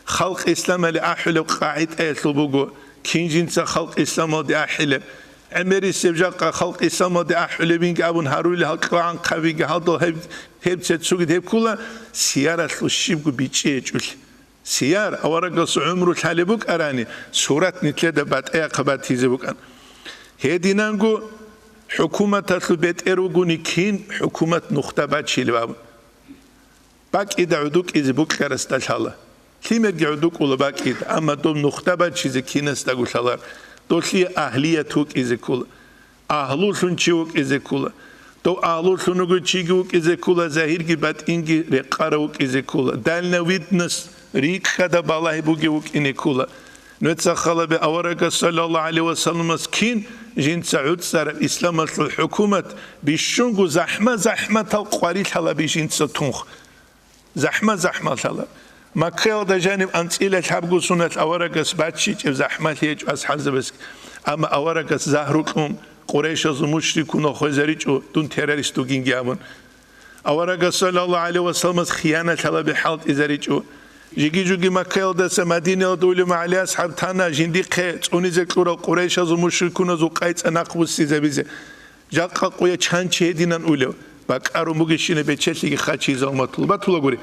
خلق إسلام لأحلى قاعد أيتلبوجو كينجنس خلق إسلام لأحلى أمري سبجاق خلق إسلام لأحلى بينك أبون هارول هالك عن قبيج هذا هب تسوق هب كله سيارة الشيب بيتشيل سيارة أورق عمره حالبوك أراني سورة نتلد بعد أي قبات هزبوك أن هدينانجو حكومة تطلبت إروجوني كين حكومة نختبات شيلواب باك إذا عدوك إزبوك كرستال الله كيما يعدوك ولا باك إذا أما دوم نختبات شيء كينس تقول الله دولي أهليتوك إذا كله أهلوشون شيوك إذا كله تو أهلوشونوك شيوك إذا كله زهير جبات إنجي رقاروك إذا كله دالنا ويتنس ريك خدا بالله بوجيوك إن كله نتسخل بأورق صلى الله عليه وسلم كين جين سعود سر الإسلام الحكومة بيشونغو زحمة القوارير هلا بيجين ستونخ زحمة هلا ما كيل ده جانب أنت إلى الحبق سنة أورق سباتشيج زحمة هيج أصحاب بس أما أورق زهركم قريش المشركون وخزريج دون تيراريستو جينجامون أورق صلى الله عليه وسلم خيانة هلا بحالة إزريج جيجي ما كيل ده سمدينة دولة مع عليه أصحاب تانا جندي قيت ونزكورا قريش المشركون زو قيت أناقوس سيزبيزه جاقا قوية چند چهدينان أولو باكارو مغشينه بچلي خاچي زلمطلوبات تلغوري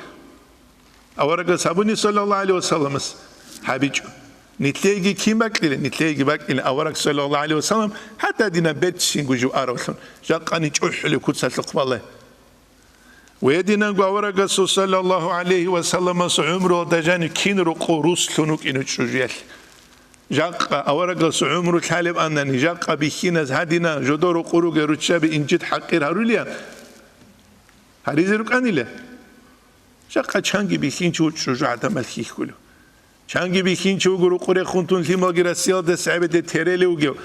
أورق سابوني صلى الله عليه وسلم حبيجو نتلاقي كيم باكلي نتلاقي باكلي أورق صلى الله عليه وسلم حتى دينا بيت سينجو جو أروسون جاقاني چوح لكوتسا تقبله ويدينا أورق صلى الله عليه وسلم عمره دجاني كين رقو روسلونوك إنو تشوجيال جاقا أورق عمره الحالب أنني جاقا بيخينز هادينا جدور قروق روتشاب إنجد حقير هاروليا هاريزيروك أنيلا جاقا چانگي بيخين چو شجاعة ملكي كله چانگي بيخين چو غرو قري خونتون لما غراسيال ده صعب ده تيرلي وغيو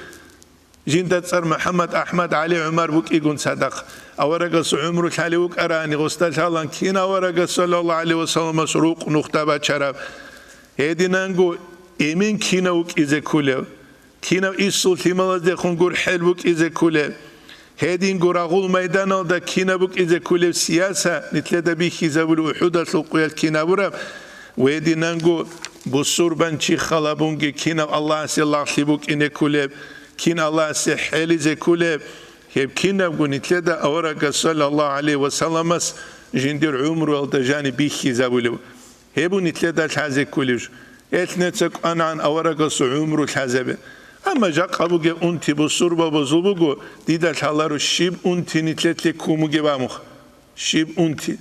جندت صار محمد احمد علي عمر بوك يقول صدق اورق عمره الحلوك اراني غستال هالان كين اورق صلى الله عليه وسلم سروق نختبه شرف هدينانغو ايمن كينوك اذا كله كينو يسول لما ده خونغور حلوك اذا كله هدين غراغول ميدان ده كينابوك إذا كل سياسة نتلدا بيخي زبل وحدة القيال كينابورا وهدينانغو بصور بانشي خلابونغ كينا الله سيالله خليبوك إن كلب كينا الله سيحيلي زي كلب هب كينابو نتلدا أورق صلى الله عليه وسلم جندر عمر والدجاني بيخي زبلو هبو نتلدا الحازي كلج اتنتك أنا عن أورق عمر الحازبه أما جاك أبوجي أنتي بصوربا بزوبوجو ديدا الحلارو شيب أنتي نتلتلي كوموجي بامخ شيب أنتي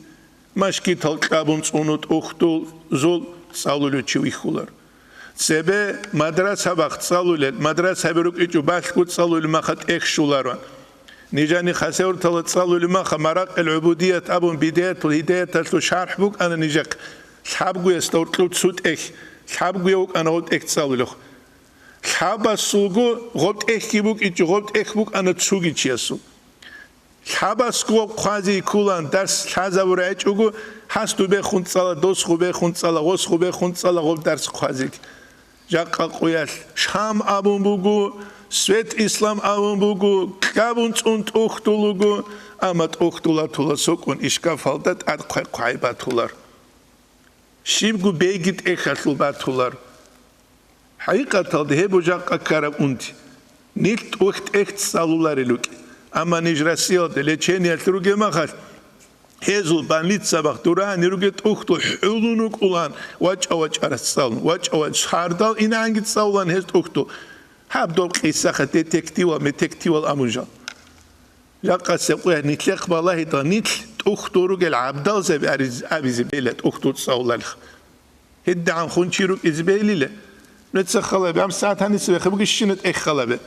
ماشكي تلقابون صونوت أختول زول صالولو تشوي خولر سبب مدرسة وقت صالول مدرسة بروك إيجو باشكوت صالول ما خد إخشولارون نيجاني خسور تلت صالول ما خمرق العبودية أبون بداية الهداية تلتو شرح بوك أنا نيجاك Lhabgu estawtlu tsut Lhabgu yok anot ektsawloch. Lhabasugu got ekibuk ichgot ekbuk anatsugi chiasu. Lhabasku quasi kulan das Lazavura echugu has to be khuntsala dos khube khuntsala gos khube khuntsala gol dars quasi. Jaqa qoyal Sham abumbugu Svet Islam abumbugu Kabunts und uchtulugu amat uchtula sokun ishkafaldat at qaibatular. Shibgu begit ekhatul batular. Haqiqatan de bujaqa kara unt. Nicht ucht echt salulariluk. Ama nijrasio de lecheni altruge machas. Hezul banlit sabah duran yürget uxtu hulunuk ulan waç aratsal waç hardal inangit saulan hez uxtu habdol qisakha detektiva metektiva amuja yaqa seqya nitlaq wallahi da nitl uxtu gel abdal zeb abiz belet uxtu saulal hidda an khunchiruk izbelile netsakhala bam saat hanis ve khibug shinet ekhalabe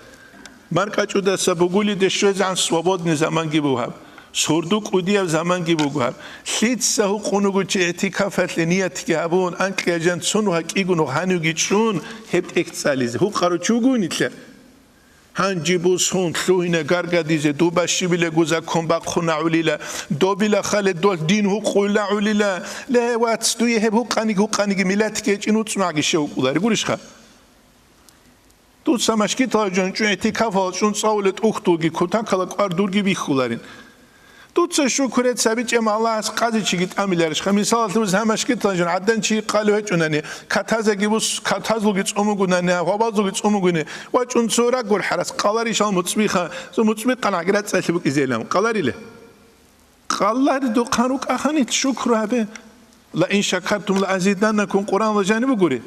marqaçu da sabuguli de shwezan swobodni zaman gibuhab Sorduk udiyav zaman gibi bugar. Hiç sahu konugu etikafetle niyet gabun anklejan sonu hakigunu hanu gitşun hep ektsalize. Hu karuçugu nitle. Hangi bu son suhine garga dize dubaşi bile guza komba khuna ulila dobila khale dol din hu qula ulila le wats du hep hu qani millet geçin utsmagi şevkuları gurişha. Tut samaşki tajon çu etikaf olsun saulet uxtugi kutakala qardur gibi xularin. Tutsa şükret sabiçem Allah qazi çigit amiler xami salatımız hamaşki tajon addan çi qalu hecunani kataza gibus katazlu git umugunani havazu git umuguni vaçun sura gol haras qalari şal mutsbiha so mutsbiqan agrat salibuk izelam qalarile qallar do qaruk ahanit şükür abi la in şakartum la azidannakum Kur'an ve canibu guri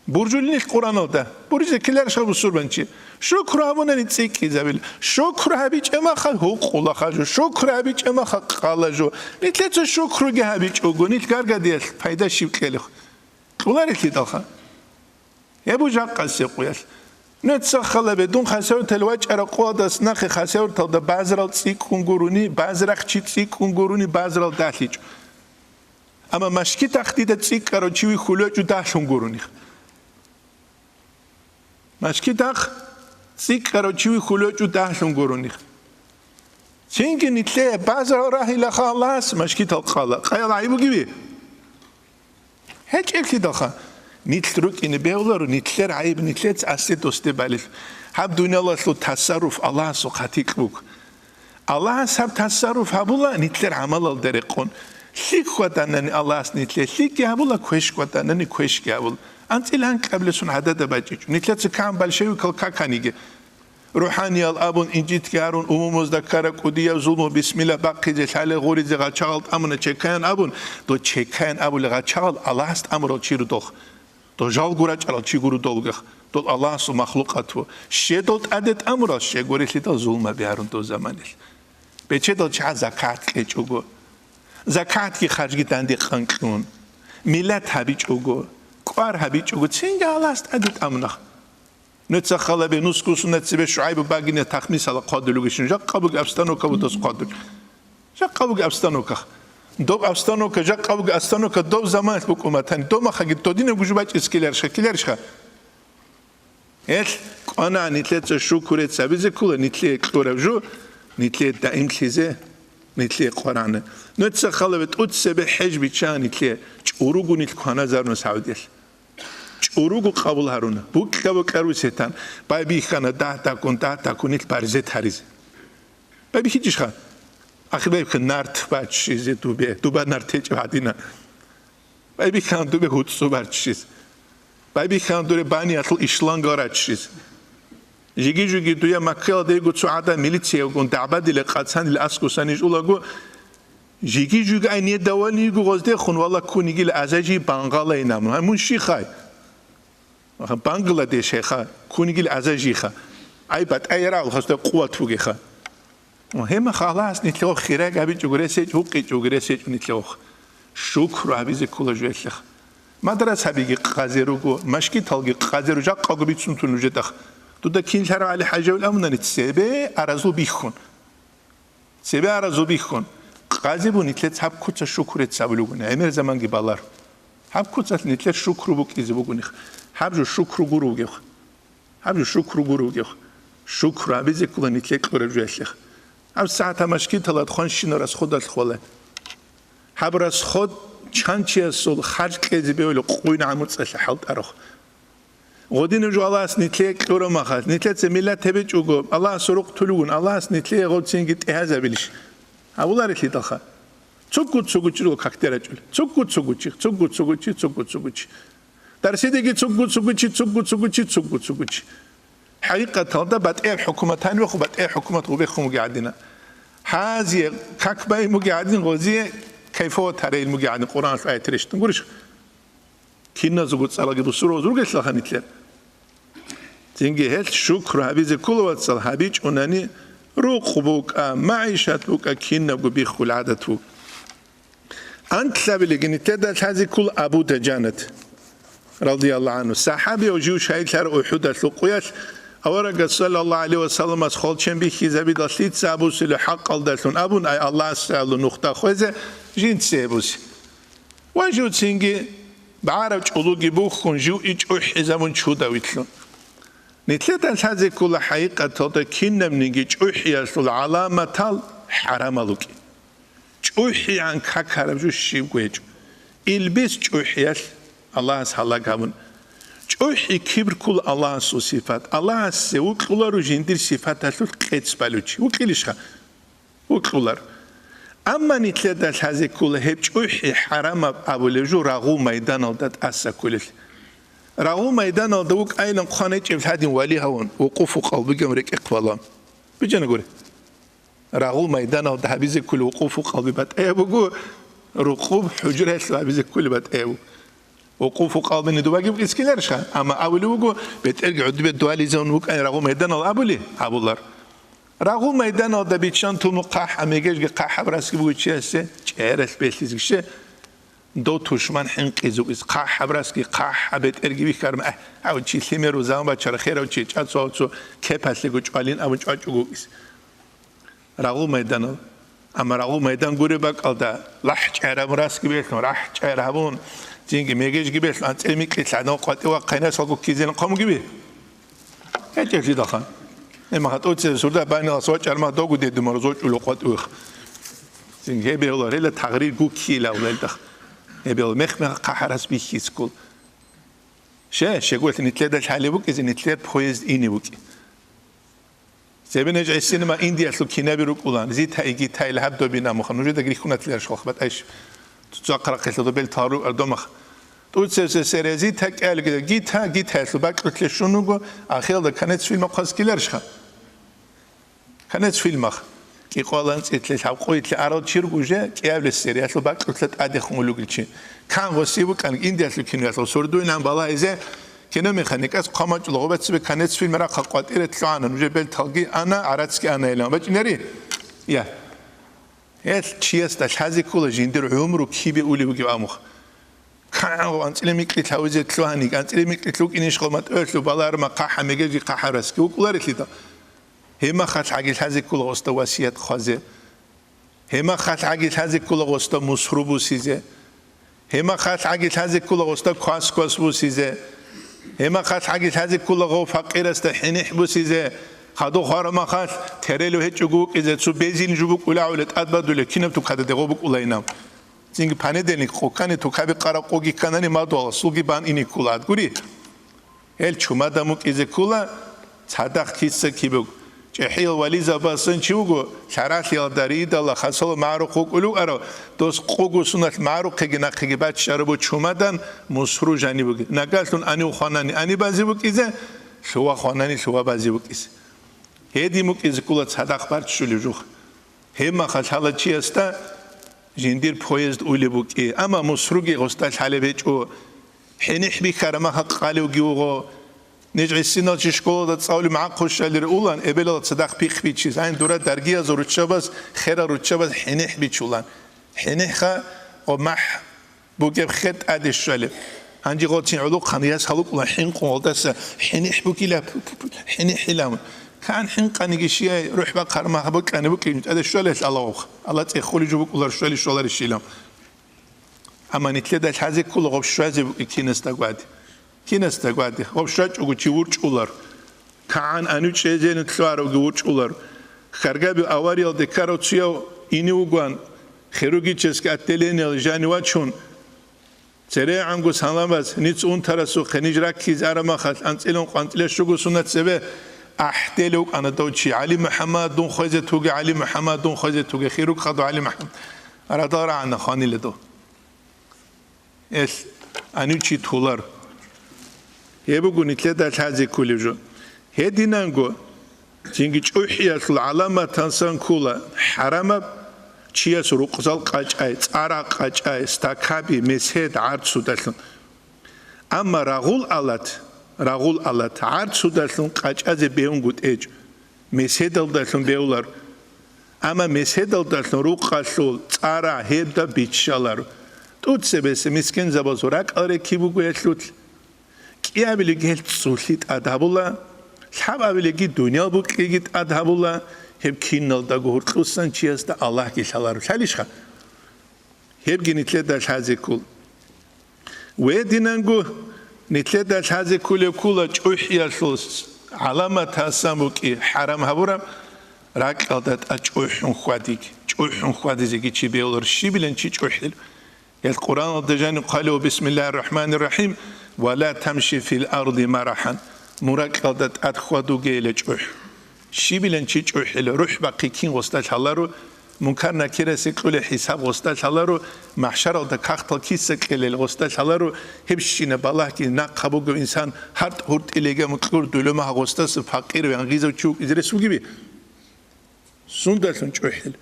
burjulinik Kur'an olda burjekiler şabu surbançi şükür abuna nitsik izabil şükür habiç ema khal huqulla khaju şükür habiç ema khalajo nitletso şükür ge habiç ogunit garga diye fayda şivkelik ular ki dalha ya bu jaqqasi qoyal netsa khala bedun khasar telwaç ara qodas nakhi khasar talda bazral tsik kunguruni bazrak chitsik kunguruni bazral dahlic ama mashki tahdid tsik karochiwi khuluju dashun guruni mashki Sik karochiwi khuluju dahshun guruni. Çünkü nitle bazı rahila khalas mashkit alqala. Qayal aybu gibi. Hiç ekli daha. Nitlruk ini beolar nitler ayb nitlets asli doste balif. Hab dunyalar su tasarruf Allah su khatikbuk. Allah sab tasarruf habula nitler amal al derekon. Sik khatanani Allah nitle sik habula kwesh khatanani kwesh gabul. Antilan qablesun hadada bacic. Nitlets kan balshevi kalkakanige. روحاني الأبون إنجيت كارون أمومز ذكرك وديا زلمو بسم الله باقي زحالة غوري زغا چاغل أمنا چكان أبون دو چكان أبو لغا چاغل الله است أمرو چيرو دوخ دو جال غورا چاغل چي غورو دولغخ دو الله سو مخلوقاتو شي دوت عدد أمرو شي غوري لتا ظلم بيارون دو زمانل بچه دو چا زکات كيچوغو زکات كي خرجگي داندي قنقون ملت هبي چوغو قوار هبي چوغو چنگ الله است عدد أمنا نتسا خلا به نسکوس نتسبه شعیب باگینه تخمیس على قادلوگشون جا قبوگ افستانو که بوداس قادل جا قبوگ افستانو که دوب افستانو که جا قبوگ افستانو که دوب زمانت بکومتانی دو مخاگی تو دینه گوشو باچ اسکیلرش که آنا نیتلیت شکرت سبیز کوله نیتلی کورفجو نیتلی دائم تیزه نیتلی قرآنه نتسا خلا به تود سبه حجبی چه نیتلی چوروگو نیتل کهانه زرنو سعودیل Urugu kabul haruna. Bu kabul karu setan. Babi khana data kunit parzet hariz. Babi hiç kha. Akhir babi khan nart bach shize tuba nartech hadina. Babi khan tube hutsu bach shiz. Babi khan dure bani atl ishlan garach shiz. Jigi duya makkal de gut suada militsiya gun da'bad ile qatsan il askusanij ulagu jigi ay niyet dawani gu gozde khun walla kunigi il azaji bangala inam. Hamun shi khay. Bangladesh kha kunigil azaji kha ay bat ayra khasta quwat fugi kha hem khalas nitlo khirag abi jugreset huqi jugreset nitlo shukr abi zekula jwekh madras habigi qazerugo mashki talgi qazeru jaq qagubitsun tunujetakh tuda kinshara ali haja wal amna nitsebe arazu bikhon qazebu nitlet hab kutsa shukret sabuluguna emer zaman gibalar حب كوتات نتلا شكر بوك إذا بقولنيخ حب شكر جروجيخ حب شكر جروجيخ شكر عبيزك كل نتلا كل رجاليخ حب ساعة مشكلة تلات خانشين راس خود الخوله حب راس خود چانچی سول خرج کردی بیول قوین عمود سال حالت أروخ غدين جو الله سنتلي كورا ما خاص نتلي تميلا تبي جوجو الله سرق تلون الله سنتلي غد سنجت هذا بلش أولا رتلي دخل تسوق جلو كاكتير جل تسوق درسيدي تسوق حقيقة هذا بدأ الحكومة تاني وخو بدأ الحكومة وبيخو قاعدين هذه كاكباي مقعدين غزية كيف هو ترى المقعدين القرآن في آية ريش تنقولش كنا زوجت سالك بسرعة زوجت لها نتلي تيجي هل شكر هبيز كل وقت صل هبيج أنني رقبوك معيشتك كنا ببيخ العادة أنت سبب لكن تدرس هذه كل أبو تجانت رضي الله عنه صحابي وجوش هاي ترى أحد الثقيات أورق صلى الله عليه وسلم أسخال شنبي خزابي دلتيت سابوس لحق الدلتون أبون أي الله سأله نقطة خوزة جنت سابوس وجو تيجي بعرف أولوجي بوخون جو إيش أحزمون شو داويتلون نتلت هذه كل حقيقة تود كنا منيجي أحياس العلامة تال حرام لوكي أحي عن كعرب جو شيء قويج إلبس أحياس الله سهلا كمون أحي كبر كل الله سو صفات الله سو كلارو جندير صفات هسول كيتس بالوتشي وكليشها وكلار أما نتلت هذه كل هبج أحي حرام أبولجو رغو ميدان الدات أسا كله رغو ميدان الدوك أيضا خانة إفهاد ولي هون وقوف قلبي جمرك إقبالان بيجنا قولي رغو ميدان الدات هبيز كل وقوف قلبي بات أيبو رقوب حجرة هبيز كل بات أيبو وقوف قلبي ندواجي بإسكيلرش أما أولو بترجع عد بالدوالي زون وك أي رغو ميدان الأبولي أبولار رغو ميدان الدات بيتشان توم قاح أميجش قاح براسك بوجه سه شعرس بيسليش دو توشمان حنق إزوج قاح براسك قاح بيت أرجع بيكرم أو شيء ثمر وزام بتشر خير أو شيء أتصو كيف لقوا جالين أو جاجوجيس رغو ميدان أما رغو ميدان قريبك ألدا لح شعر براسك بيت راح شعر هبون تيجي ميجش جبت أنت ميكلت لعنو قاتي وقينا سوق كيزين قام جبي هذا شيء دخان إما هتقول سورة بين الأصوات أرما دوغو دي دمرزوج ولقات وخ تيجي بيقولوا ريلا تغرير جو كيلا ولا دخ يبيقول مخ قحرس بيخيس كل شيء قلت نتلاد الحالي بوك إذا نتلاد بخويز إني بوك سبب نرجع السينما إنديا سلوك كنا بيروك أولان زيت هايجي تايل هبدو بينا مخن وجود أجري خونة تلار شخص بات إيش تتذكر قصة دبل تارو أردمخ تقول سر زيت هك قال كده جيت ها سلوك قلت لشونو جو آخر ده كانت فيلم قص كلار شخص كانت فيلم أخ كي قالن إتلش حب قويت لأراد شير جوجة كي قبل السريع سو بعد قلت أدي خمولو قلتشين كان غسيبو كان إنديا سو كينو يسول سردو إنهم بالله إذا كنا مخنيك أس قامت لغبت سبب كانت فيلم راه خلقات إيرت لعنا نجبل تلقي أنا عرضتك أنا إلهم بس نري يا هاد شيء استش هذه كل جندر عمره كي بيقولي بيجي أمخ كان وانت لم يكلت هوزة لوانيك أنت لم يكلت لوك إنش قامت أرسل بالله رما قاحة مجيء قاحة راسك وكلارت ليدا هما خات عقيل هذه كل غصت واسيات خازة هما خات عقيل هذه كل غصت مسروب سيزة هما خات عقيل هذه كل غصت كاس بوسيزة هما خات عقيل هذه كل غو فقير استحنيح بوسيزة خدو خارما خات تريلو هتجوك إذا تسو بيزين جوك ولا ولد أدبدول كينب تكاد دعوبك ولا ينام زين بانيدني خوكاني تكابي قراقوجي كانني ما دول سوقي بان إني كولاد قولي هل شو ما دامك إذا كولا صدق كيس كيبوك جحيل ولي زباسن شوقو شرح لي داريد الله خاصة معروق قولو أرو دوس قوقو سنة معروق كجنا كجبات شربو شومدان مسرو جاني بوك نقالتون أني وخاناني أني بازي بوك إذا شوا خاناني شوا بازي بوك إذا هدي مك إذا كولا صدق بارت شو لجوخ هم خالد شيء استا جندير بويزد أولي بوك إيه أما مسروقي غستاش حالي بيجو حينح بكرمها قالوا جيوغو نجع السنة تشكولا تصاولي معك خوش اللي رؤولان إبلا تصدق بيخ بيتشيز عين دورة درجية زورتشابز خير روتشابز حينح بيتشولان حينح خا ومح بوجب خد أدي الشلب عندي قاتين علوق خنياس خلوق ولا حين قولتس حينح بوكيلا حينح لام كان حين قاني شيء روح بقر ما بوك أنا بوكي أدي الشلب الله تأخذ جوبك ولا الشلب الشيلام أما نتلد الحزق كله غب شوازي كينس تقوادي غب شواج وجي ورج أولر كان أنو شيء نتلوار وجورج أولر خرجابي أواريل دكارو تيو إنيوغوان خيروجي تشسك أتليني الجانواتشون ترى عنكو سلامات نيت أنترسو خنيجرا كيز أرما خال أنتلون قانتلا شغل سنة سبة أحتلوك أنا دوتشي علي محمد دون خوزة توجي علي محمد دون خوزة توجي خيروك خدو علي محمد أردار عنا خاني لدو إيش أنو شيء تولر يبغوا نتلدا الحاجة كل جو هدي نانجو تيجي أحياء العلامة تنسان كولا حرام چیاس روقزال قاچای عرق قاچای استکابی مسهد عرض سودالن اما رغول آلت عرض سودالن قاچازه بیون گود اج مسهد دالن بیولار اما مسهد دالن روقاسول عرق هدا بیچالار توت سبس مسکن زبازورک آره کی بگویشلوت کی ابلی گهل سولید ادابولا شب ابلی کی دنیا بگید ادابولا hep kinnalda gortlusan çiyasta Allah geçalar çalışka hep genitleder hazekul ve dinangu nitleder hazekul kula çuhyasos alamat hasamuki haram haburam raqadat açuhun xwadik çi beolur şibilen çi çuhil el Kur'an dejan qalu bismillahirrahmanirrahim ve la tamshi fil ardi marahan muraqadat atkhwadu gele çuh شیبیلن چی چوحل روح باقی کین وستاش هالارو منکر نکره سکل حساب وستاش هالارو محشر او دکاختل کی سکل وستاش هالارو هبشینه بالله کی نقبو انسان هر هرت الیگه مکور دلما وستاس فقیر و انگیزو چوک ازره سو gibi سوندالن چوحل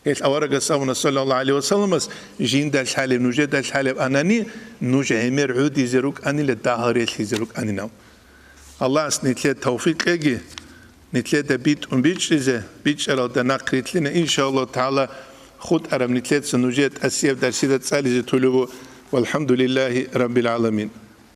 el awaraga savuna sallallahu aleyhi ve sellem jindal halim nujedal halim anani nuje emir udi zeruk anile daharet zeruk anina Allah asnitle tevfik egi نتلات بيت بيتشزه بيتشرا دناقريت لنا إن شاء الله تعالى خد أرم نتلات سنوجات أسياب درسيدة سالزة طلبه والحمد لله رب العالمين